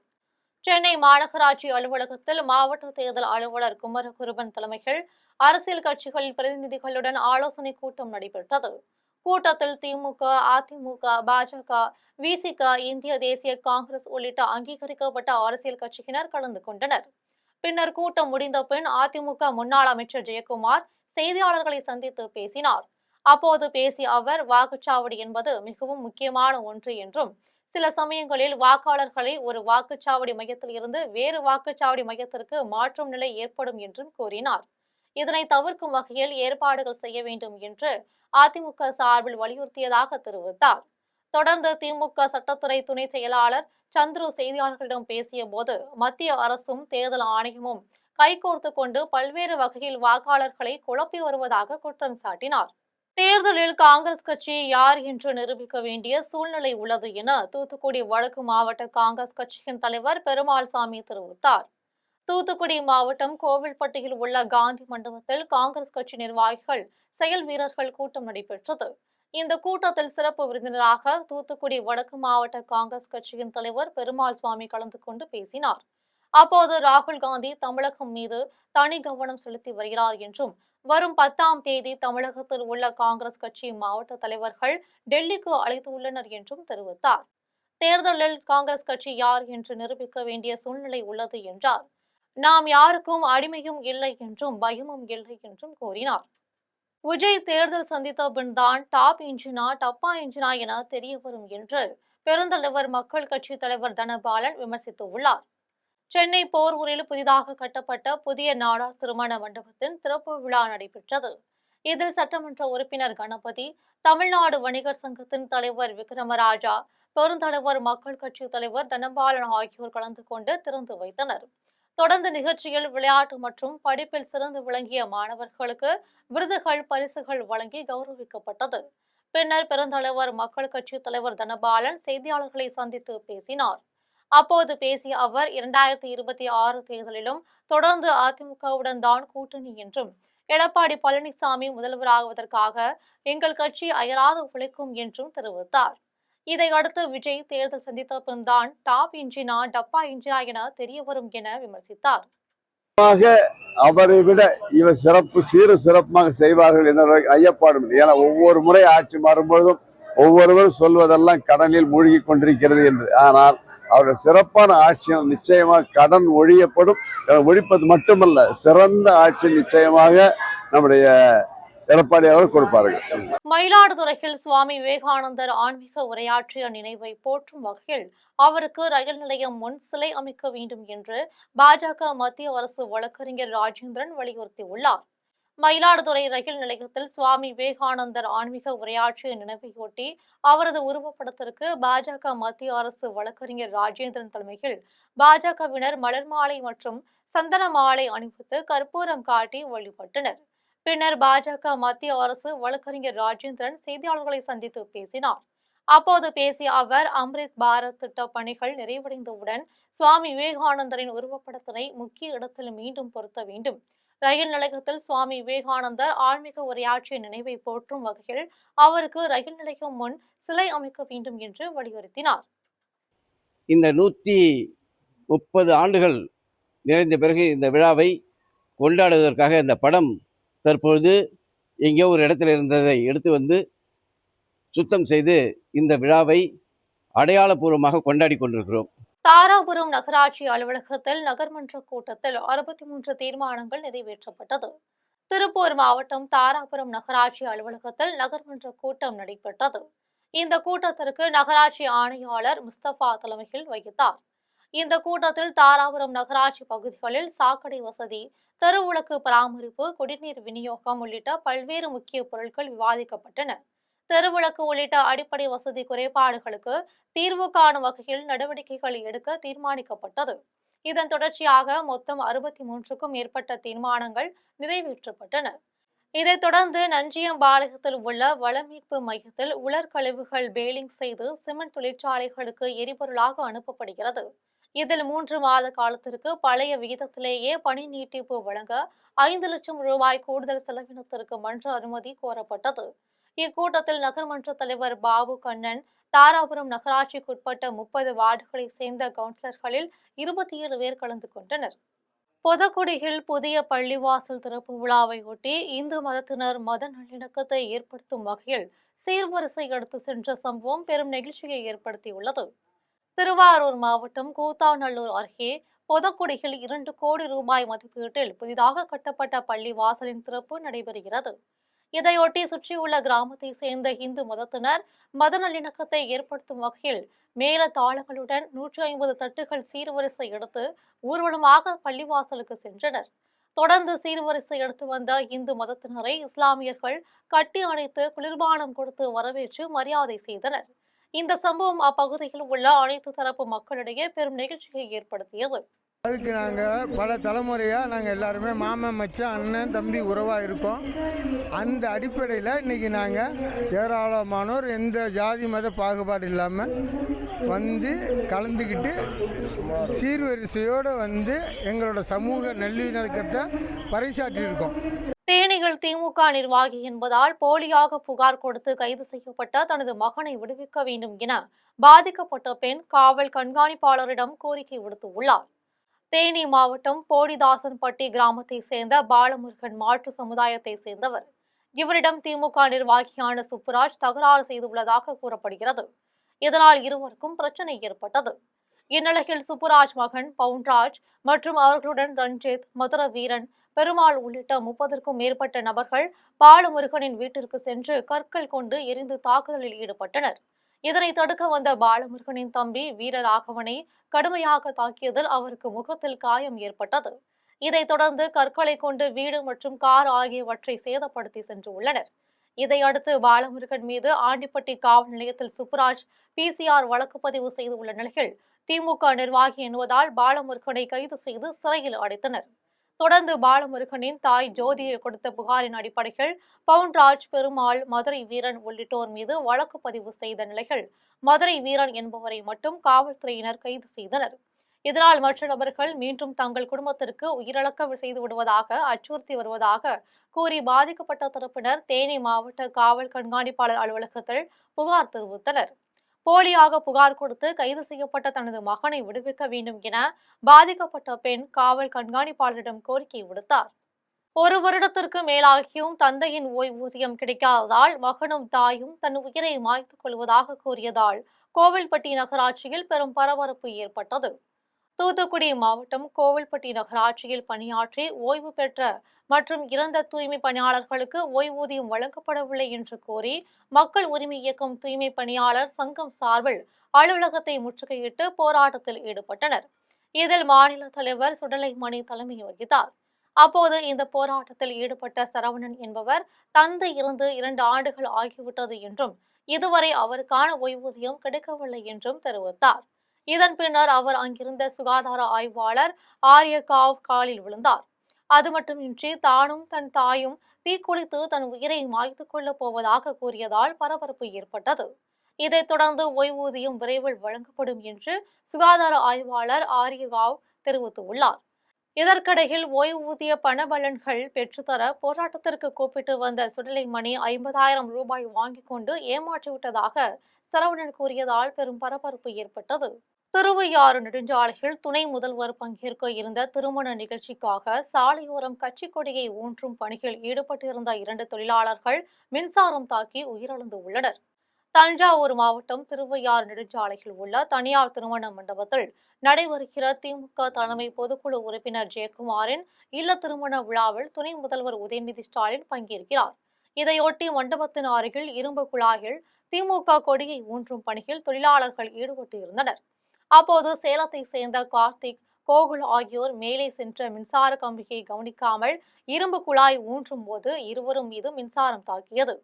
சென்னை மாநகராட்சி அலுவலகத்தில் மாவட்ட தேர்தல் அலுவலர் குமரகுருபன் தலைமையில் அரசியல் கட்சிகளின் பிரதிநிதிகளுடன் ஆலோசனை கூட்டம் நடைபெற்றது. கூட்டத்தில் திமுக, அதிமுக, பாஜக, விசிக, இந்திய தேசிய காங்கிரஸ் உள்ளிட்ட அங்கீகரிக்கப்பட்ட அரசியல் கட்சியினர் கலந்து கொண்டனர். பின்னர் கூட்டம் முடிந்த பின் அதிமுக முன்னாள் அமைச்சர் ஜெயக்குமார் செய்தியாளர்களை சந்தித்து பேசினார். அப்போது பேசிய அவர், வாக்குச்சாவடி என்பது மிகவும் முக்கியமான ஒன்று என்றும், சில சமயங்களில் வாக்காளர்களை ஒரு வாக்குச்சாவடி மையத்தில் இருந்து வேறு வாக்குச்சாவடி மையத்திற்கு மாற்றும் நிலை ஏற்படும் என்றும் கூறினார். இதனை தவிர்க்கும் வகையில் ஏற்பாடுகள் செய்ய வேண்டும் என்று அதிமுக சார்பில் வலியுறுத்தியதாக தெரிவித்தார். தொடர்ந்து திமுக சட்டத்துறை துணை செயலாளர் சந்துரு செய்தியாளர்களிடம் பேசிய போது, மத்திய அரசும் தேர்தல் ஆணையமும் கைகோர்த்து கொண்டு பல்வேறு வகையில் வாக்காளர்களை குழப்பி வருவதாக குற்றம் சாட்டினார். தேர்தலில் காங்கிரஸ் கட்சி யார் என்று நிரூபிக்க வேண்டிய சூழ்நிலை உள்ளது என தூத்துக்குடி வடக்கு மாவட்ட காங்கிரஸ் கட்சியின் தலைவர் பெருமாள்சாமி தெரிவித்தார். தூத்துக்குடி மாவட்டம் கோவில்பட்டியில் உள்ள காந்தி மண்டபத்தில் காங்கிரஸ் கட்சி நிர்வாகிகள், செயல் வீரர்கள் கூட்டம் நடைபெற்றது. இந்த கூட்டத்தில் சிறப்பு விருந்தினராக தூத்துக்குடி வடக்கு மாவட்ட காங்கிரஸ் கட்சியின் தலைவர் பெருமாள்சுவாமி கலந்து கொண்டு பேசினார். அப்போது ராகுல் காந்தி தமிழகம் மீது தனி கவனம் செலுத்தி வருகிறார் என்றும், வரும் 10ஆம் தேதி தமிழகத்தில் உள்ள காங்கிரஸ் கட்சி மாவட்ட தலைவர்கள் டெல்லிக்கு அழைத்துள்ளனர் என்றும் தெரிவித்தார். தேர்தலில் காங்கிரஸ் கட்சி யார் என்று நிரூபிக்க வேண்டிய சூழ்நிலை உள்ளது என்றார். நாம் யாருக்கும் அடிமையும் இல்லை என்றும் பயமும் இல்லை என்றும் கூறினார். விஜய் தேர்தல் சந்தித்த பின்தான் டாப் இன்ஜினா டப்பா இன்ஜினா என தெரிய வரும் என்று பெருந்தலைவர் மக்கள் கட்சி தலைவர் தனபாலன் விமர்சித்துள்ளார். சென்னை போரூரில் புதிதாக கட்டப்பட்ட புதிய நாடார் திருமண மண்டபத்தின் திறப்பு விழா நடைபெற்றது. இதில் சட்டமன்ற உறுப்பினர் கணபதி, தமிழ்நாடு வணிகர் சங்கத்தின் தலைவர் விக்ரமராஜா, பெருந்தலைவர் மக்கள் கட்சி தலைவர் தனபாலன் ஆகியோர் கலந்து கொண்டு திறந்து வைத்தனர். தொடர்ந்து நிகழ்ச்சியில் விளையாட்டு மற்றும் படிப்பில் சிறந்து விளங்கிய மாணவர்களுக்கு விருதுகள், பரிசுகள் வழங்கி கௌரவிக்கப்பட்டது. பின்னர் பெருந்தலைவர் மக்கள் கட்சி தலைவர் தனபாலன் செய்தியாளர்களை சந்தித்து பேசினார். அப்போது பேசிய அவர் 2026 தேர்தலிலும் தொடர்ந்து அதிமுகவுடன் தான் கூட்டணி என்றும், எடப்பாடி பழனிசாமி முதல்வராகுவதற்காக எங்கள் கட்சி அயராத உழைக்கும் என்றும் தெரிவித்தார். இதையடுத்து விஜய் தேர்தல் சந்தித்த பின்தான் டாப் இன்ஜினா டப்பா இன்ஜினா என தெரிய வரும் என விமர்சித்தார். அவரை விட இவர் சிறப்பாக செய்வார்கள் என்ற ஐயப்பாடும் இல்லை. ஏன்னா ஒவ்வொரு முறை ஆட்சி மாறும்பொழுதும் ஒவ்வொருவரும் சொல்வதெல்லாம் கடனில் மூழ்கி கொண்டிருக்கிறது என்று. ஆனால் அவர்கள் சிறப்பான ஆட்சியில் நிச்சயமாக கடன் ஒழிப்பது மட்டுமல்ல, சிறந்த ஆட்சி நிச்சயமாக நம்முடைய எடப்பாடி அவர் கொடுப்பார்கள். மயிலாடுதுறையில் சுவாமி விவேகானந்தர் ஆன்மீக உரையாற்றிய நினைவை போற்றும் வகையில் அவருக்கு ரயில் நிலையம் முன் சிலை அமைக்க வேண்டும் என்று பாஜக மத்திய அரசு வழக்கறிஞர் ராஜேந்திரன் வலியுறுத்தியுள்ளார். மயிலாடுதுறை ரயில் நிலையத்தில் சுவாமி விவேகானந்தர் ஆன்மீக உரையாற்றிய நினைவையொட்டி அவரது உருவப்படத்திற்கு பாஜக மத்திய அரசு வழக்கறிஞர் ராஜேந்திரன் தலைமையில் பாஜகவினர் மலர் மாலை மற்றும் சந்தன மாலை அணிவித்து கற்பூரம் காட்டி வழிபட்டனர். பின்னர் பாஜக மத்திய அரசு வழக்கறிஞர் ராஜேந்திரன் செய்தியாளர்களை சந்தித்து பேசினார். அப்போது பேசிய அவர், அம்ரித் பாரத் திட்ட பணிகள் நிறைவடைந்தவுடன் சுவாமி விவேகானந்தரின் உருவப்படத்தினை முக்கிய இடத்தில் மீண்டும் பொருத்த வேண்டும். ரயில் நிலையத்தில் சுவாமி விவேகானந்தர் ஆன்மீக உரையாற்றிய நினைவை போற்றும் வகையில் அவருக்கு ரயில் நிலையம் முன் சிலை அமைக்க வேண்டும் என்று வலியுறுத்தினார். இந்த 130 ஆண்டுகள் நிறைந்த பிறகு இந்த விழாவை கொண்டாடுவதற்காக இந்த படம் தற்பொழுது எங்கேயோ ஒரு இடத்துல இருந்ததை எடுத்து வந்து சுத்தம் செய்து இந்த விழாவை அடையாளபூர்வமாக கொண்டாடி கொண்டிருக்கிறோம். தாராபுரம் நகராட்சி அலுவலகத்தில் நகர்மன்ற கூட்டத்தில் 63 தீர்மானங்கள் நிறைவேற்றப்பட்டது. திருப்பூர் மாவட்டம் தாராபுரம் நகராட்சி அலுவலகத்தில் நகர்மன்ற கூட்டம் நடைபெற்றது. இந்த கூட்டத்திற்கு நகராட்சி ஆணையாளர் முஸ்தபா தலைமையில் வகித்தார். இந்த கூட்டத்தில் தாராபுரம் நகராட்சி பகுதிகளில் சாக்கடை வசதி, தெருவிளக்கு பராமரிப்பு, குடிநீர் விநியோகம் உள்ளிட்ட பல்வேறு முக்கிய பொருட்கள் விவாதிக்கப்பட்டன. தெருவிளக்கு உள்ளிட்ட அடிப்படை வசதி குறைபாடுகளுக்கு தீர்வு காணும் வகையில் நடவடிக்கைகள் எடுக்க தீர்மானிக்கப்பட்டது. இதன் தொடர்ச்சியாக மொத்தம் 63க்கும் மேற்பட்ட தீர்மானங்கள் நிறைவேற்றப்பட்டன. இதைத் தொடர்ந்து நஞ்சியம்பாளையத்தில் உள்ள வளமீட்பு மையத்தில் உலர் கழிவுகள் பேலிங் செய்து சிமெண்ட் தொழிற்சாலைகளுக்கு எரிபொருளாக அனுப்பப்படுகிறது. இதில் 3 மாத காலத்திற்கு பழைய விகிதத்திலேயே பணி நீட்டிப்பு வழங்க 5 லட்சம் ரூபாய் கூடுதல் செலவினத்திற்கு மன்ற அனுமதி கோரப்பட்டது. இக்கூட்டத்தில் நகர்மன்ற தலைவர் பாபு கண்ணன், தாராபுரம் நகராட்சிக்குட்பட்ட 30 வார்டுகளை சேர்ந்த கவுன்சிலர்களில் 27 பேர் கலந்து கொண்டனர். பொதக்குடியில் புதிய பள்ளிவாசல் திறப்பு விழாவையொட்டி இந்து மதத்தினர் மத நல்லிணக்கத்தை ஏற்படுத்தும் வகையில் சீர்வரிசை எடுத்து சென்ற சம்பவம் பெரும் நெகிழ்ச்சியை ஏற்படுத்தியுள்ளது. திருவாரூர் மாவட்டம் கூத்தாநல்லூர் அருகே பொதக்குடியில் 2 கோடி ரூபாய் மதிப்பீட்டில் புதிதாக கட்டப்பட்ட பள்ளி வாசலின் திறப்பு நடைபெறுகிறது. இதையொட்டி சுற்றியுள்ள கிராமத்தை சேர்ந்த இந்து மதத்தினர் மத நல்லிணக்கத்தை ஏற்படுத்தும் வகையில் மேல தாளங்களுடன் 150 தட்டுகள் சீர்வரிசை எடுத்து ஊர்வலமாக பள்ளிவாசலுக்கு சென்றனர். தொடர்ந்து சீர்வரிசை எடுத்து வந்த இந்து மதத்தினரை இஸ்லாமியர்கள் கட்டி அணைத்து குளிர்பானம் கொடுத்து வரவேற்று மரியாதை செய்தனர். இந்த சம்பவம் அப்பகுதியில் உள்ள அனைத்து தரப்பு மக்களிடையே பெரும் நிகழ்ச்சியை ஏற்படுத்தியது. அதுக்கு நாங்கள் பல தலைமுறையாக நாங்கள் எல்லாருமே மாமன், மச்சான், அண்ணன், தம்பி உறவாக இருக்கோம். அந்த அடிப்படையில் இன்றைக்கி நாங்கள் ஏராளமானோர் எந்த ஜாதி மத பாகுபாடு இல்லாமல் வந்து கலந்துக்கிட்டு சீர்வரிசையோடு வந்து எங்களோட சமூக நல்லிணக்கத்தை பறைசாற்றியிருக்கோம். தேனியில் திமுக நிர்வாகி என்பதால் போலியாக புகார் கொடுத்து கைது செய்யப்பட்ட தனது மகனை விடுவிக்க வேண்டும் என பாதிக்கப்பட்ட பெண் காவல் கண்காணிப்பாளரிடம் கோரிக்கை விடுத்துள்ளார். தேனி மாவட்டம் போடிதாசன்பட்டி கிராமத்தை சேர்ந்த பாலமுருகன் மாற்று சமுதாயத்தை சேர்ந்தவர். இவரிடம் திமுக நிர்வாகியான சுப்புராஜ் தகராறு செய்துள்ளதாக கூறப்படுகிறது. இதனால் இருவருக்கும் பிரச்சனை ஏற்பட்டது. இந்நிலையில் சுப்புராஜ் மகன் பவுன்ராஜ் மற்றும் அவர்களுடன் ரஞ்சித், மதுர வீரன், பெருமாள் உள்ளிட்ட 30க்கும் மேற்பட்ட நபர்கள் பாலமுருகனின் வீட்டிற்கு சென்று கற்கள் கொண்டு எரிந்து தாக்குதலில் ஈடுபட்டனர். இதனை தடுக்க வந்த பாலமுருகனின் தம்பி வீரராகவனை கடுமையாக தாக்கியதில் அவருக்கு முகத்தில் காயம் ஏற்பட்டது. இதைத் தொடர்ந்து கற்களை கொண்டு வீடு மற்றும் கார் ஆகியவற்றை சேதப்படுத்தி சென்று உள்ளனர். இதையடுத்து பாலமுருகன் மீது ஆண்டிப்பட்டி காவல் நிலையத்தில் சுப்புராஜ் PCR வழக்கு பதிவு செய்துள்ள நிலையில் திமுக நிர்வாகி என்பதால் பாலமுருகனை கைது செய்து சிறையில் அடைத்தனர். தொடர்ந்து பாலமுருகனின் தாய் ஜோதியை கொடுத்த புகாரின் அடிப்படையில் பவுன்ராஜ், பெருமாள், மதுரை வீரன் உள்ளிட்டோர் மீது வழக்கு பதிவு செய்த நிலையில் மதுரை வீரன் என்பவரை மட்டும் காவல்துறையினர் கைது செய்தனர். இதனால் மற்ற நபர்கள் மீண்டும் தங்கள் குடும்பத்திற்கு உயிரிழக்க செய்து விடுவதாக அச்சுறுத்தி வருவதாக கூறி பாதிக்கப்பட்ட தரப்பினர் தேனி மாவட்ட காவல் கண்காணிப்பாளர் அலுவலகத்தில் புகார் தெரிவித்தனர். போலியாக புகார் கொடுத்து கைது செய்யப்பட்ட தனது மகனை விடுவிக்க வேண்டும் என பாதிக்கப்பட்ட பெண் காவல் கண்காணிப்பாளரிடம் கோரிக்கை விடுத்தார். 1 வருடத்திற்கு மேலாகியும் தந்தையின் ஓய்வூதியம் கிடைக்காததால் மகனும் தாயும் தன் உயிரை மாய்த்துக் கொள்வதாக கூறியதால் கோவில்பட்டி நகராட்சியில் பெரும் பரபரப்பு ஏற்பட்டது. தூத்துக்குடி மாவட்டம் கோவில்பட்டி நகராட்சியில் பணியாற்றி ஓய்வு பெற்ற மற்றும் இறந்த தூய்மை பணியாளர்களுக்கு ஓய்வூதியம் வழங்கப்படவில்லை என்று கோரி மக்கள் உரிமை இயக்கம் தூய்மை பணியாளர் சங்கம் சார்பில் அலுவலகத்தை முற்றுகையிட்டு போராட்டத்தில் ஈடுபட்டனர். இதில் மாநில தலைவர் சுடலைமணி தலைமை வகித்தார். அப்போது இந்த போராட்டத்தில் ஈடுபட்ட சரவணன் என்பவர் தந்தை இறந்து 2 ஆண்டுகள் ஆகிவிட்டது என்றும் இதுவரை அவருக்கான ஓய்வூதியம் கிடைக்கவில்லை என்றும் தெரிவித்தார். இதன் பின்னர் அவர் அங்கிருந்த சுகாதார ஆய்வாளர் ஆரியகாவ் காலில் விழுந்தார். அது மட்டுமின்றி தானும் தன் தாயும் தீக்குளித்து தன் உயிரை மாய்த்துக் கொள்ளப் போவதாக கூறியதால் பரபரப்பு ஏற்பட்டது. இதைத் தொடர்ந்து ஓய்வூதியம் விரைவில் வழங்கப்படும் என்று சுகாதார ஆய்வாளர் ஆரியகாவ் தெரிவித்துள்ளார். இதற்கிடையில் ஓய்வூதிய பணபலன்கள் பெற்றுத்தர போராட்டத்திற்கு கூப்பிட்டு வந்த சுடலைமணி 50,000 ரூபாய் வாங்கிக் கொண்டு ஏமாற்றிவிட்டதாக சரவணன் கூறியதால் பெரும் பரபரப்பு ஏற்பட்டது. திருவையாறு நெடுஞ்சாலையில் துணை முதல்வர் பங்கேற்க இருந்த திருமண நிகழ்ச்சிக்காக சாலையோரம் கட்சிக் கொடியை ஊன்றும் பணியில் ஈடுபட்டிருந்த 2 தொழிலாளர்கள் மின்சாரம் தாக்கி உயிரிழந்து உள்ளனர். தஞ்சாவூர் மாவட்டம் திருவையாறு நெடுஞ்சாலையில் உள்ள தனியார் திருமண மண்டபத்தில் நடைபெறுகிற திமுக தலைமை பொதுக்குழு உறுப்பினர் ஜெயக்குமாரின் இல்ல திருமண விழாவில் துணை முதல்வர் உதயநிதி ஸ்டாலின் பங்கேற்கிறார். இதையொட்டி மண்டபத்தின் அருகில் இரும்பு குழாயில் திமுக கொடியை ஊன்றும் பணியில் தொழிலாளர்கள் ஈடுபட்டு இருந்தனர். அப்போது சேலத்தை சேர்ந்த கார்த்திக், கோகுல் ஆகியோர் மேலே சென்ற மின்சார கம்பியை கவனிக்காமல் இரும்பு குழாய் ஊன்றும் போது இருவரும் மீது மின்சாரம் தாக்கியது.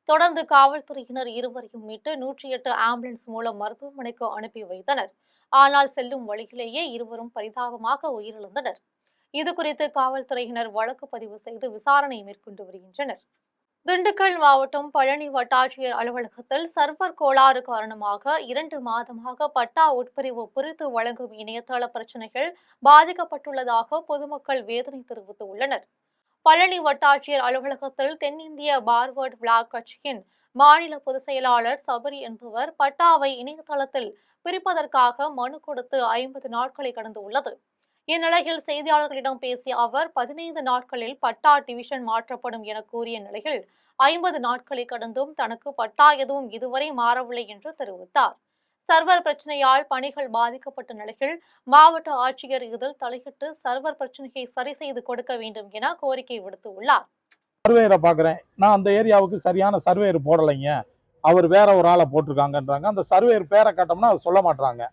தொடர்ந்து காவல்துறையினர் இருவரையும் மீட்டு 108 ஆம்புலன்ஸ் மூலம் மருத்துவமனைக்கு அனுப்பி வைத்தனர். ஆனால் செல்லும் வழியிலேயே இருவரும் பரிதாபமாக உயிரிழந்தனர். இதுகுறித்து காவல்துறையினர் வழக்கு பதிவு செய்து விசாரணை மேற்கொண்டு வருகின்றனர். திண்டுக்கல் மாவட்டம் பழனி வட்டாட்சியர் அலுவலகத்தில் சர்வர் கோளாறு காரணமாக 2 மாதமாக பட்டா உட்பிரிவு பிரித்து வழங்கும் இணையதள பிரச்சினைகள் பாதிக்கப்பட்டுள்ளதாக பொதுமக்கள் வேதனை தெரிவித்துள்ளனர். பழனி வட்டாட்சியர் அலுவலகத்தில் தென்னிந்திய பார்வர்ட் பிளாக் கட்சியின் மாநில பொதுச் செயலாளர் சபரி என்பவர் பட்டாவை இணையதளத்தில் பிரிப்பதற்காக மனு கொடுத்து 50 நாட்களை கடந்துள்ளது. இந்நிலையில் செய்தியாளர்களிடம் பேசிய அவர் 15 நாட்களில் பட்டா டிவிஷன் மாற்றப்படும் என கூறிய நிலையில் 50 நாட்களை கடந்தும் தனக்கு பட்டா எதுவும் இதுவரை மாறவில்லை என்று தெரிவித்தார். சர்வர் பிரச்சனையால் பணிகள் பாதிக்கப்பட்ட நிலையில் மாவட்ட ஆட்சியர் இதில் தலையிட்டு சர்வர் பிரச்சனையை சரி செய்து கொடுக்க வேண்டும் என கோரிக்கை விடுத்துள்ளார். சர்வேயரை பார்க்குறேன், நான் அந்த ஏரியாவுக்கு சரியான சர்வேயர் போடலைங்க, அவர் வேற ஒரு ஆளை போட்டிருக்காங்கன்றாங்க. அந்த சர்வேயர் பேரை கேட்டோம்னா அதை சொல்ல மாட்டாங்க.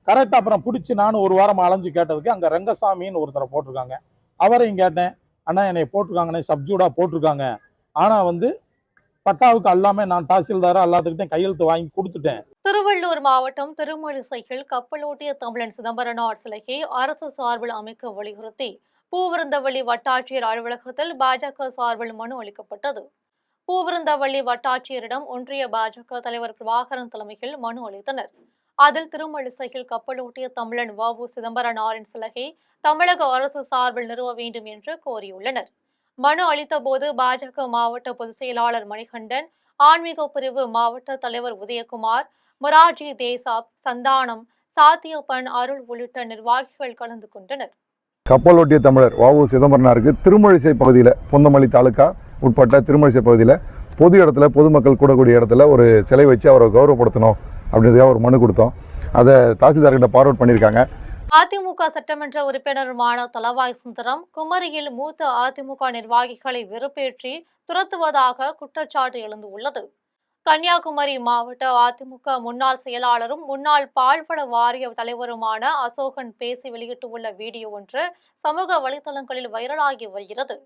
கரெக்டாக அப்புறம் பிடிச்சி நானும் ஒரு வாரம் அலைஞ்சு கேட்டதுக்கு அங்கே ரங்கசாமின்னு ஒருத்தரை போட்டிருக்காங்க. அவரையும் கேட்டேன், அண்ணா என்னை போட்டிருக்காங்கண்ணே, சப்ஜூடாக போட்டிருக்காங்க, ஆனால் பட்டாவுக்கு எல்லாமே நான் தாசில்தாராக எல்லாத்துக்கிட்டையும் கையெழுத்து வாங்கி கொடுத்துட்டேன். திருவள்ளூர் மாவட்டம் திருமழிசையில் கப்பலோட்டிய தமிழன் சிதம்பரனார் சிலையை அரசு சார்பில் அமைக்க வலியுறுத்தி பூவிருந்தவள்ளி வட்டாட்சியர் அலுவலகத்தில் பாஜக சார்பில் மனு அளிக்கப்பட்டது. பூவிருந்தவள்ளி வட்டாட்சியரிடம் ஒன்றிய பாஜக தலைவர் பிரபாகரன் தலைமையில் மனு அளித்தனர். அதில் திருமழிசையில் கப்பலோட்டிய தமிழன் வ.உ. சிதம்பரனாரின் சிலையை தமிழக அரசு சார்பில் நிறுவ வேண்டும் என்று கோரியுள்ளனர். மனு அளித்தபோது பாஜக மாவட்ட பொதுச் செயலாளர் மணிகண்டன், ஆன்மீக பிரிவு மாவட்ட தலைவர் உதயகுமார், மொரார்ஜி தேசாப், சந்தானம், சாத்தியப்பன், அருள் உள்ளிட்ட நிர்வாகிகள் கலந்து கொண்டனர். கப்பலோட்டிய தமிழர் வ.உ. சிதம்பரனாருக்கு திருமழிசை பகுதியில், பொந்தமல்லி தாலுக்கா உட்பட்ட திருமழிசை பகுதியில் பொது இடத்துல, பொதுமக்கள் கூடக்கூடிய இடத்துல ஒரு சிலை வச்சு அவரை கௌரவப்படுத்தணும் அப்படின்றதுக்காக ஒரு மனு கொடுத்தோம். அதை தாசில்தார்கிட்ட ஃபார்வர்ட் பண்ணியிருக்காங்க. அதிமுக சட்டமன்ற உறுப்பினருமான தளவாய் சுந்தரம் குமரியில் மூத்த அதிமுக நிர்வாகிகளை வெறுப்பேற்றி துரத்துவதாக குற்றச்சாட்டு எழுந்துள்ளது. கன்னியாகுமரி மாவட்ட அதிமுக முன்னாள் செயலாளரும் முன்னாள் பால்வள வாரிய தலைவருமான அசோகன் பேசி வெளியிட்டுள்ள வீடியோ ஒன்று சமூக வலைதளங்களில் வைரலாகி வருகிறது.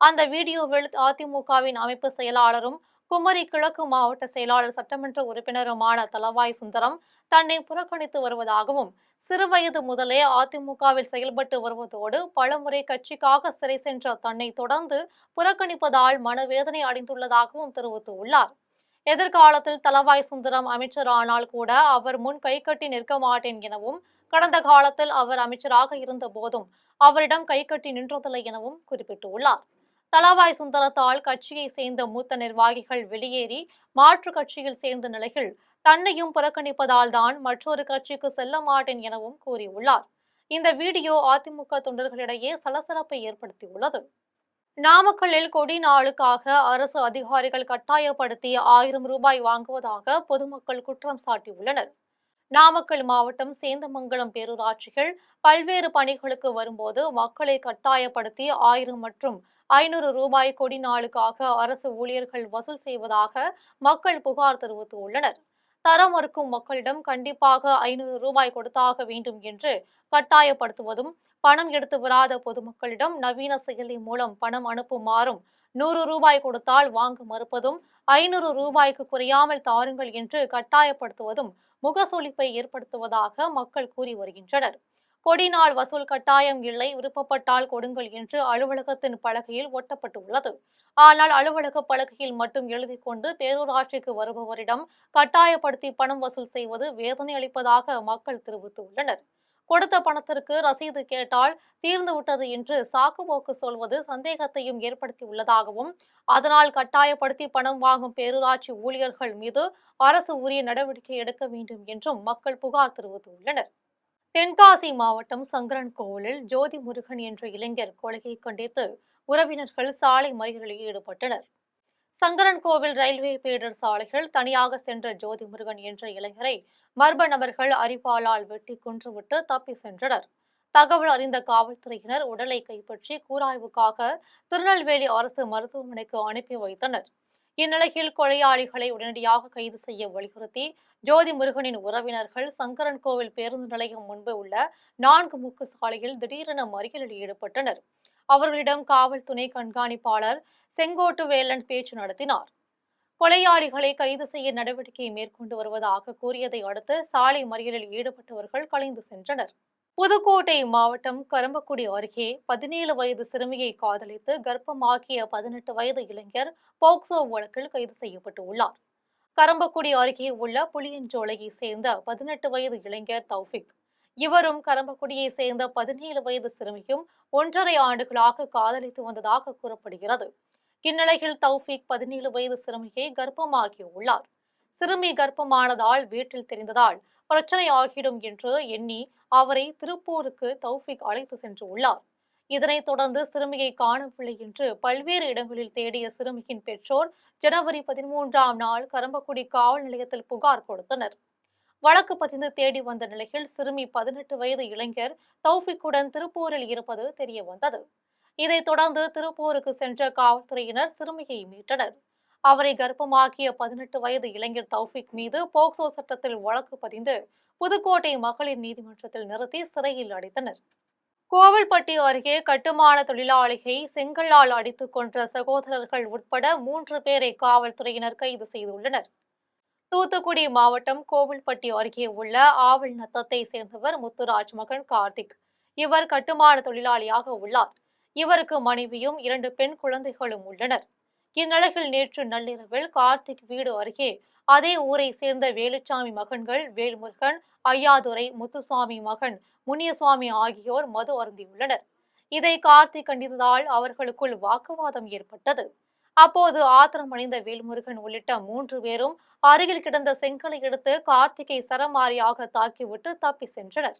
அந்த வீடியோவில் அதிமுகவின் அமைப்பு செயலாளரும் குமரி கிழக்கு மாவட்ட செயலாளர் சட்டமன்ற உறுப்பினருமான தளவாய் சுந்தரம் தன்னை புறக்கணித்து வருவதாகவும், சிறுவயது முதலே அதிமுகவில் செயல்பட்டு வருவதோடு பலமுறை கட்சிக்காக சிறை சென்ற தன்னை தொடர்ந்து புறக்கணிப்பதால் மனவேதனை அடைந்துள்ளதாகவும் தெரிவித்துள்ளார். எதிர்காலத்தில் தளவாய் சுந்தரம் அமைச்சரானால் கூட அவர் முன் கைகட்டி நிற்க மாட்டேன் எனவும், கடந்த காலத்தில் அவர் அமைச்சராக இருந்த போதும் அவரிடம் கைகட்டி நின்றதில்லை எனவும் குறிப்பிட்டுள்ளார். தளவாய் சுந்தரத்தால் கட்சியை சேர்ந்த மூத்த நிர்வாகிகள் வெளியேறி மாற்று கட்சியில் சேர்ந்த நிலையில் தன்னையும் புறக்கணிப்பதால் தான் மற்றொரு கட்சிக்கு செல்ல மாட்டேன் எனவும் கூறியுள்ளார். இந்த வீடியோ அதிமுக தொண்டர்களிடையே சலசலப்பை ஏற்படுத்தியுள்ளது. நாமக்கல்லில் கொடி நாளுக்காக அரசு அதிகாரிகள் கட்டாயப்படுத்தி 1000 ரூபாய் வாங்குவதாக பொதுமக்கள் குற்றம் சாட்டியுள்ளனர். நாமக்கல் மாவட்டம் சேந்தமங்கலம் பேரூராட்சியில் பல்வேறு பணிகளுக்கு வரும்போது மக்களை கட்டாயப்படுத்தி 1000 மற்றும் 500 ரூபாய் கொடி நாளுக்காக அரசு ஊழியர்கள் வசூல் செய்வதாக மக்கள் புகார் தெரிவித்துள்ளனர். தரம் மறுக்கும் மக்களிடம் கண்டிப்பாக 500 ரூபாய் கொடுத்தாக வேண்டும் என்று கட்டாயப்படுத்துவதும், பணம் எடுத்து வராத பொதுமக்களிடம் நவீன செயலி மூலம் பணம் அனுப்புமாறும், 100 ரூபாய் கொடுத்தால் வாங்க மறுப்பதும், 500 ரூபாய்க்கு குறையாமல் தாருங்கள் என்று கட்டாயப்படுத்துவதும் முகசொலிப்பை ஏற்படுத்துவதாக மக்கள் கூறி வருகின்றனர். கொடிநாள் வசூல் கட்டாயம் இல்லை, விருப்பப்பட்டால் கொடுங்கள் என்று அலுவலகத்தின் பலகையில் ஒட்டப்பட்டுள்ளது. ஆனால் அலுவலக பலகையில் மட்டும் எழுதி கொண்டு பேரூராட்சிக்கு வருபவரிடம் கட்டாயப்படுத்தி பணம் வசூல் செய்வது வேதனை அளிப்பதாக மக்கள் தெரிவித்துள்ளனர். கொடுத்த பணத்திற்கு ரசீது கேட்டால் தீர்ந்துவிட்டது என்று சாக்குப்போக்கு சொல்வது சந்தேகத்தையும் ஏற்படுத்தியுள்ளதாகவும், அதனால் கட்டாயப்படுத்தி பணம் வாங்கும் பேரூராட்சி ஊழியர்கள் மீது அரசு உரிய நடவடிக்கை எடுக்க வேண்டும் என்றும் மக்கள் புகார் தெரிவித்துள்ளனர். தென்காசி மாவட்டம் சங்கரன் கோவிலில் ஜோதி முருகன் என்ற இளைஞர் கொலையை கண்டித்து உறவினர்கள் சாலை மறியலில் ஈடுபட்டனர். சங்கரன் கோவில் ரயில்வே பீடர் சாலையில் தனியாக சென்ற ஜோதி முருகன் என்ற இளைஞரை மர்ம நபர்கள் அரிவாளால் வெட்டி கொன்றுவிட்டு தப்பி சென்றனர். தகவல் அறிந்த காவல்துறையினர் உடலை கைப்பற்றி கூராய்வுக்காக திருநெல்வேலி அரசு மருத்துவமனைக்கு அனுப்பி வைத்தனர். இந்நிலையில் கொலையாளிகளை உடனடியாக கைது செய்ய வலியுறுத்தி ஜோதி முருகனின் உறவினர்கள் சங்கரன் கோவில் பேருந்து நிலையம் முன்பு உள்ள 4 முக்கு சாலையில் திடீரென மறியலில் ஈடுபட்டனர். அவர்களிடம் காவல் துணை கண்காணிப்பாளர் செங்கோட்டு வேலன் பேச்சு நடத்தினார். கொலையாளிகளை கைது செய்ய நடவடிக்கை மேற்கொண்டு வருவதாக கூறியதை அடுத்து சாலை மறியலில் ஈடுபட்டவர்கள் கலைந்து சென்றனர். புதுக்கோட்டை மாவட்டம் கரம்பக்குடி அருகே 17 வயது சிறுமியை காதலித்து கர்ப்பமாக்கிய 18 வயது இளைஞர் போக்சோ வழக்கில் கைது செய்யப்பட்டுள்ளார். கரம்பக்குடி அருகே உள்ள புளியஞ்சோலையை சேர்ந்த 18 வயது இளைஞர் தௌஃபிக். இவரும் கரம்பக்குடியை சேர்ந்த 17 வயது சிறுமியும் 1.5 ஆண்டுகளாக காதலித்து வந்ததாக கூறப்படுகிறது. இந்நிலையில் தௌஃபிக் 17 வயது சிறுமியை கர்ப்பமாக்கியுள்ளார். சிறுமி கர்ப்பமானதால் வீட்டில் தெரிந்ததால் பிரச்சனை ஆகிடும் என்று எண்ணி அவரை திருப்பூருக்கு தௌஃபிக் அழைத்து சென்றுள்ளார். இதனைத் தொடர்ந்து சிறுமியை காணவில்லை என்று பல்வேறு இடங்களில் தேடிய சிறுமியின் பெற்றோர் ஜனவரி 13ஆம் நாள் கரம்பக்குடி காவல் நிலையத்தில் புகார் கொடுத்தனர். வழக்கு பதிந்து தேடி வந்த நிலையில் சிறுமி 18 வயது இளைஞர் தௌஃபிக்குடன் திருப்பூரில் இருப்பது தெரியவந்தது. இதைத் தொடர்ந்து திருப்பூருக்கு சென்ற காவல்துறையினர் சிறுமியை மீட்டனர். அவரை கர்ப்பமாக்கிய 18 வயது இளைஞர் தௌஃபிக் மீது போக்சோ சட்டத்தில் வழக்கு பதிந்து புதுக்கோட்டை மகளிர் நீதிமன்றத்தில் நிறுத்தி சிறையில் அடைத்தனர். கோவில்பட்டி அருகே கட்டுமான தொழிலாளியை செங்கல்லால் அடித்துக் கொன்ற சகோதரர்கள் உட்பட 3 பேரை காவல்துறையினர் கைது செய்துள்ளனர். தூத்துக்குடி மாவட்டம் கோவில்பட்டி அருகே உள்ள ஆவல் நத்தத்தை சேர்ந்தவர் முத்துராஜ் மகன் கார்த்திக். இவர் கட்டுமான தொழிலாளியாக உள்ளார். இவருக்கு மனைவியும் 2 பெண் குழந்தைகளும் உள்ளனர். இந்நிலையில் நேற்று நள்ளிரவில் கார்த்திக் வீடு அருகே அதே ஊரை சேர்ந்த வேலுச்சாமி மகன்கள் வேல்முருகன், ஐயாதுரை, முத்துசாமி மகன் முனியசுவாமி ஆகியோர் மது அருந்தியுள்ளனர். இதை கார்த்திக் கண்டித்ததால் அவர்களுக்குள் வாக்குவாதம் ஏற்பட்டது. அப்போது ஆத்திரமடைந்த வேல்முருகன் உள்ளிட்ட 3 பேரும் அருகில் கிடந்த செங்கலை எடுத்து கார்த்திகை சரமாரியாக தாக்கிவிட்டு தப்பி சென்றனர்.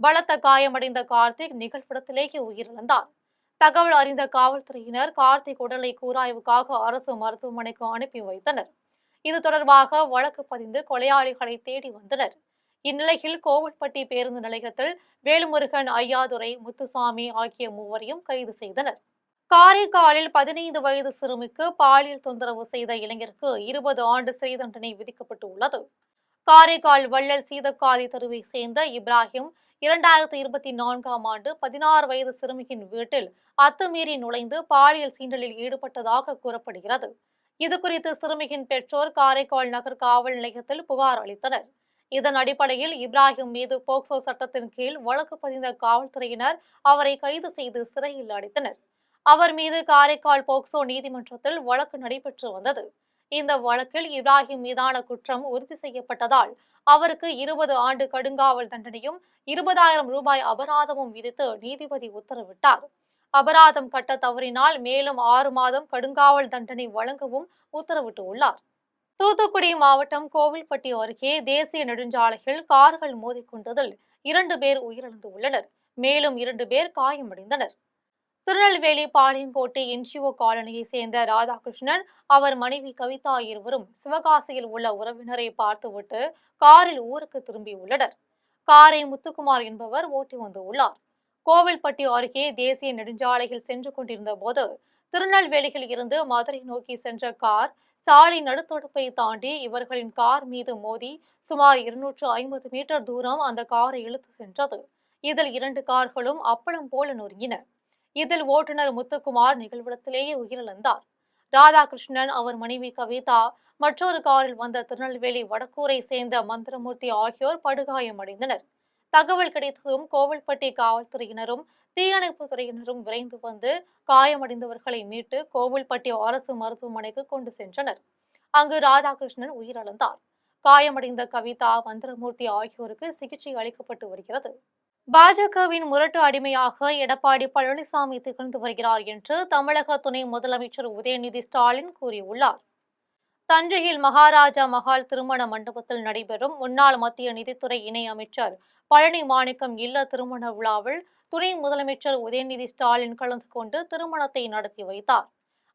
பலத்த காயமடைந்த கார்த்திக் நிகழ்விடத்திலேயே உயிரிழந்தார். தகவல் அறிந்த காவல்துறையினர் கார்த்திக் உடலை கூராய்வுக்காக அரசு மருத்துவமனைக்கு அனுப்பி வைத்தனர். இது தொடர்பாக வழக்கு பதிந்து கொலையாளிகளை தேடி வந்தனர். இந்நிலையில் கோவில்பட்டி பேருந்து நிலையத்தில் வேலுமுருகன், ஐயாதுரை, முத்துசாமி ஆகிய மூவரையும் கைது செய்தனர். காரைக்காலில் 15 வயது சிறுமிக்கு பாலியல் தொந்தரவு செய்த இளைஞருக்கு 20 ஆண்டு சிறை தண்டனை விதிக்கப்பட்டுள்ளது. காரைக்கால் வள்ளல் சீதக்காதி தெருவை சேர்ந்த இப்ராஹிம் 2024ஆம் ஆண்டு 16 வயது சிறுமியின் வீட்டில் அத்துமீறி நுழைந்து பாலியல் சீண்டலில் ஈடுபட்டதாக கூறப்படுகிறது. இதுகுறித்து சிறுமியின் பெற்றோர் காரைக்கால் நகர் காவல் நிலையத்தில் புகார் அளித்தனர். இதன் அடிப்படையில் இப்ராஹிம் மீது போக்சோ சட்டத்தின் கீழ் வழக்கு பதிந்த காவல்துறையினர் அவரை கைது செய்து சிறையில் அடைத்தனர். அவர் மீது காரைக்கால் போக்சோ நீதிமன்றத்தில் வழக்கு நடைபெற்று வந்தது. இந்த வழக்கில் இப்ராஹிம் மீதான குற்றம் உறுதி செய்யப்பட்டதால் அவருக்கு 20 ஆண்டு கடுங்காவல் தண்டனையும் 20,000 ரூபாய் அபராதமும் விதித்து நீதிபதி உத்தரவிட்டார். அபராதம் கட்ட தவறினால் மேலும் 6 மாதம் கடுங்காவல் தண்டனை வழங்கவும் உத்தரவிட்டுள்ளார். தூத்துக்குடி மாவட்டம் கோவில்பட்டி அருகே தேசிய நெடுஞ்சாலையில் கார்கள் மோதிக்கொண்டதில் 2 பேர் உயிரிழந்துள்ளனர். மேலும் 2 பேர் காயமடைந்தனர். திருநெல்வேலி பாளையங்கோட்டை என்ஜிஓ காலனியை சேர்ந்த ராதாகிருஷ்ணன், அவர் மனைவி கவிதா இருவரும் சிவகாசியில் உள்ள உறவினரை பார்த்துவிட்டு காரில் ஊருக்கு திரும்பியுள்ளனர். காரை முத்துக்குமார் என்பவர் ஓட்டி வந்துள்ளார். கோவில்பட்டி அருகே தேசிய நெடுஞ்சாலையில் சென்று கொண்டிருந்த போது திருநெல்வேலியில் இருந்து மதுரை நோக்கி சென்ற கார் சாலை நடுத்தடுப்பை தாண்டி இவர்களின் கார் மீது மோதி சுமார் 250 மீட்டர் தூரம் அந்த காரை இழுத்து சென்றது. இதில் 2 கார்களும் அப்பளம் போல நொறுங்கின. இதில் ஓட்டுநர் முத்துக்குமார் நிகழ்விடத்திலேயே உயிரிழந்தார். ராதாகிருஷ்ணன், அவர் மனைவி கவிதா மற்றொரு காரில் வந்த திருநெல்வேலி வடக்கூரை சேர்ந்த மந்திரமூர்த்தி ஆகியோர் படுகாயமடைந்தனர். தகவல் கிடைத்ததும் கோவில்பட்டி காவல்துறையினரும் தீயணைப்பு துறையினரும் விரைந்து வந்து காயமடைந்தவர்களை மீட்டு கோவில்பட்டி அரசு மருத்துவமனைக்கு கொண்டு சென்றனர். அங்கு ராதாகிருஷ்ணன் உயிரிழந்தார். காயமடைந்த கவிதா, மந்திரமூர்த்தி ஆகியோருக்கு சிகிச்சை அளிக்கப்பட்டு வருகிறது. பாஜகவின் முரட்டு அடிமையாக எடப்பாடி பழனிசாமி திகழ்ந்து வருகிறார் என்று தமிழக துணை முதலமைச்சர் உதயநிதி ஸ்டாலின் கூறியுள்ளார். தஞ்சையில் மகாராஜா மஹால் திருமண மண்டபத்தில் நடைபெறும் முன்னாள் மத்திய நிதித்துறை இணை அமைச்சர் பழனி மாணிக்கம் இல்ல திருமண விழாவில் துணை முதலமைச்சர் உதயநிதி ஸ்டாலின் கலந்து கொண்டு திருமணத்தை நடத்தி வைத்தார்.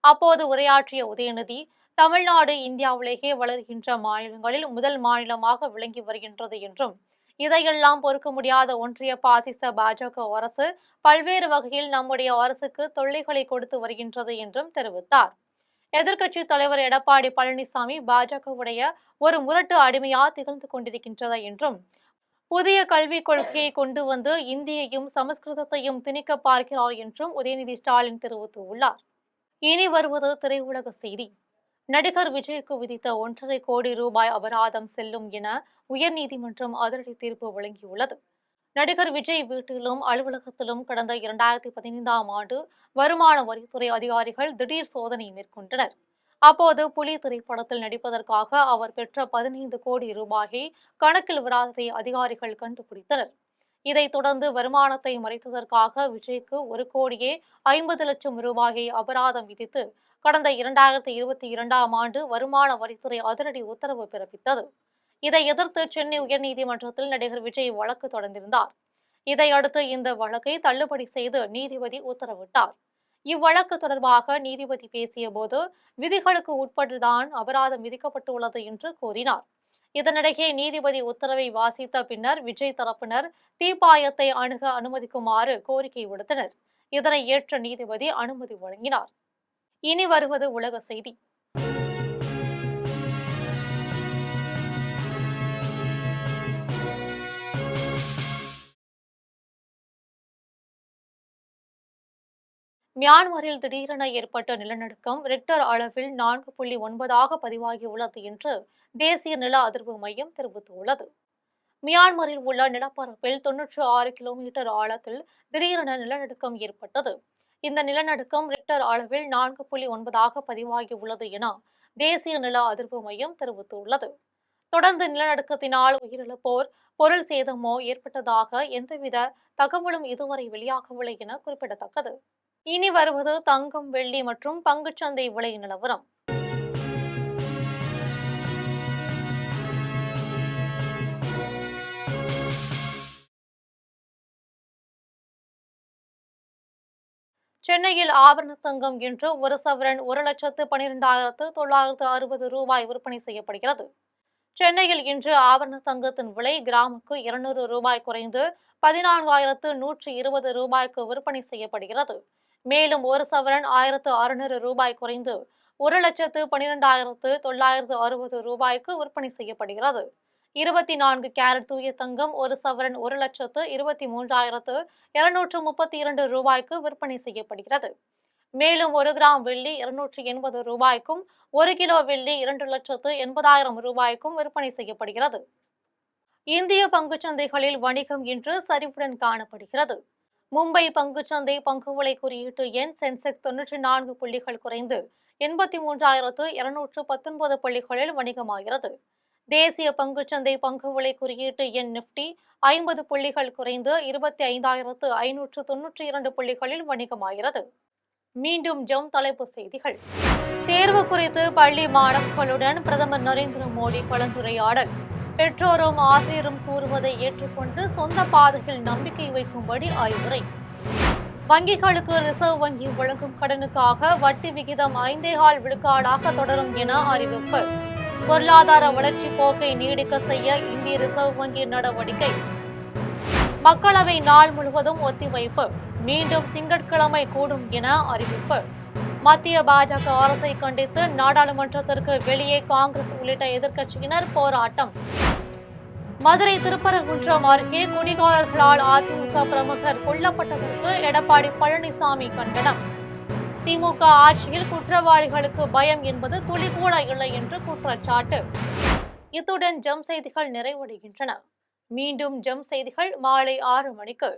அப்போது உரையாற்றிய உதயநிதி, தமிழ்நாடு இந்தியாவிலேயே வளர்கின்ற மாநிலங்களில் முதல் மாநிலமாக விளங்கி வருகின்றது என்றும், இதையெல்லாம் பொறுக்க முடியாத ஒன்றிய பாசிச பாஜக அரசு பல்வேறு வகையில் நம்முடைய அரசுக்கு தொல்லைகளை கொடுத்து வருகின்றது என்றும் தெரிவித்தார். எதிர்க்கட்சித் தலைவர் எடப்பாடி பழனிசாமி பாஜகவுடைய ஒரு முரட்டு அடிமையா திகழ்ந்து கொண்டிருக்கின்றது என்றும், புதிய கல்விக் கொள்கையை கொண்டு வந்து இந்தியையும் சமஸ்கிருதத்தையும் திணிக்க பார்க்கிறார் என்றும் உதயநிதி ஸ்டாலின் தெரிவித்துள்ளார். இனி வருவது திரையுலக செய்தி. நடிகர் விஜய்க்கு விதித்த 1.5 கோடி ரூபாய் அபராதம் செல்லும் என உயர்நீதிமன்றம் அதிரடி தீர்ப்பு வழங்கியுள்ளது. நடிகர் விஜய் வீட்டிலும் அலுவலகத்திலும் கடந்த 2015ஆம் ஆண்டு வருமான வரித்துறை அதிகாரிகள் திடீர் சோதனை மேற்கொண்டனர். அப்போது புலி திரைப்படத்தில் நடிப்பதற்காக அவர் பெற்ற 15 கோடி ரூபாயை கணக்கில் வராததை அதிகாரிகள் கண்டுபிடித்தனர். இதைத் தொடர்ந்து வருமானத்தை மறைத்ததற்காக விஜய்க்கு 1,50,00,000 ரூபாயை அபராதம் விதித்து கடந்த 2022ஆம் ஆண்டு வருமான வரித்துறை அதிரடி உத்தரவு பிறப்பித்தது. இதை எதிர்த்து சென்னை உயர்நீதிமன்றத்தில் நடிகர் விஜய் வழக்கு தொடர்ந்திருந்தார். இதையடுத்து இந்த வழக்கை தள்ளுபடி செய்து நீதிபதி உத்தரவிட்டார். இவ்வழக்கு தொடர்பாக நீதிபதி பேசியபோது விதிகளுக்கு உட்பட்டுதான் அபராதம் விதிக்கப்பட்டுள்ளது என்று கூறினார். இதனிடையே நீதிபதி உத்தரவை வாசித்த பின்னர் விஜய் தரப்பினர் தீப்பாயத்தை அணுக அனுமதிக்குமாறு கோரிக்கை விடுத்தனர். இதனை ஏற்ற நீதிபதி அனுமதி வழங்கினார். இனி வருவது உலக செய்தி. மியான்மரில் திடீரென ஏற்பட்ட நிலநடுக்கம் ரிக்டர் அளவில் 4.9 பதிவாகியுள்ளது என்று தேசிய நில அதிர்வு மையம் தெரிவித்துள்ளது. மியான்மரில் உள்ள நிலப்பரப்பில் 96 கிலோமீட்டர் ஆழத்தில் திடீரென நிலநடுக்கம் ஏற்பட்டது. இந்த நிலநடுக்கம் ரிக்டர் அளவில் 4.9 பதிவாகியுள்ளது என தேசிய நில அதிர்வு மையம் தெரிவித்துள்ளது. தொடர்ந்து நிலநடுக்கத்தினால் உயிரிழப்போர், பொருள் சேதமோ ஏற்பட்டதாக எந்தவித தகவலும் இதுவரை வெளியாகவில்லை என குறிப்பிடத்தக்கது. இனி வருவது தங்கம், வெள்ளி மற்றும் பங்குச்சந்தை விலை நிலவரம். சென்னையில் ஆபரண தங்கம் இன்று ஒரு சவரன் 1,12,960 ரூபாய் விற்பனை செய்யப்படுகிறது. சென்னையில் இன்று ஆபரண தங்கத்தின் விலை கிராமுக்கு 200 ரூபாய் குறைந்து 14,120 ரூபாய்க்கு விற்பனை செய்யப்படுகிறது. மேலும் ஒரு சவரன் 1,600 ரூபாய் குறைந்து 1,12,960 ரூபாய்க்கு விற்பனை செய்யப்படுகிறது. 24 கேரட் தூய தங்கம் ஒரு சவரன் 1,23,232 ரூபாய்க்கு விற்பனை செய்யப்படுகிறது. மேலும் 1 கிராம் வெள்ளி 280 ரூபாய்க்கும் 1 கிலோ வெள்ளி 2,80,000 ரூபாய்க்கும் விற்பனை செய்யப்படுகிறது. இந்திய பங்குச்சந்தைகளில் வணிகம் இன்று சரிவுடன் காணப்படுகிறது. மும்பை பங்குச்சந்தை பங்குவிலை குறியீட்டு எண் சென்செக்ஸ் 94 புள்ளிகள் குறைந்து 83,219 புள்ளிகளில் வணிகமாகிறது. தேசிய பங்குச்சந்தை பங்குவிலை குறியீட்டு எண் நிப்டி 50 புள்ளிகள் குறைந்து 25,592 புள்ளிகளில் வணிகமாகிறது. மீண்டும் ஜம் தலைப்புச் செய்திகள். தேர்வு குறித்து பள்ளி மாணவர்களுடன் பிரதமர் நரேந்திர மோடி கலந்துரையாடல். பெற்றோரும் ஆசிரியரும் கூறுவதை ஏற்றுக்கொண்டு சொந்த பாதையில் நம்பிக்கை வைக்கும்படி அறிவுரை. வங்கிகளுக்கு ரிசர்வ் வங்கி வழங்கும் கடனுக்காக வட்டி விகிதம் 5.25 விழுக்காடாக தொடரும் என அறிவிப்பு. பொருளாதார வளர்ச்சி போக்கை நீடிக்க செய்ய இந்திய ரிசர்வ் வங்கி நடவடிக்கை. மக்களவை நாள் முழுவதும் ஒத்திவைப்பு. மீண்டும் திங்கட்கிழமை கூடும் என அறிவிப்பு. மத்திய பாஜக அரசை கண்டித்து நாடாளுமன்றத்திற்கு வெளியே காங்கிரஸ் உள்ளிட்ட எதிர்க்கட்சியினர் போராட்டம். மதுரை திருப்பரங்குன்றம் அருகே குடிகாரர்களால் அதிமுக பிரமுகர் கொல்லப்பட்டதற்கு எடப்பாடி பழனிசாமி கண்டனம். திமுக ஆட்சியில் குற்றவாளிகளுக்கு பயம் என்பது துளி கூட இல்லை என்று குற்றச்சாட்டு. இத்துடன் ஜம் செய்திகள் நிறைவடைகின்றன. மீண்டும் ஜம் செய்திகள் மாலை 6 மணிக்கு.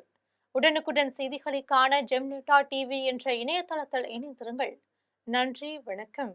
உடனுக்குடன் செய்திகளை காண ஜெம் டிவி என்ற இணையதளத்தில் இணைந்திருங்கள். நன்றி, வணக்கம்.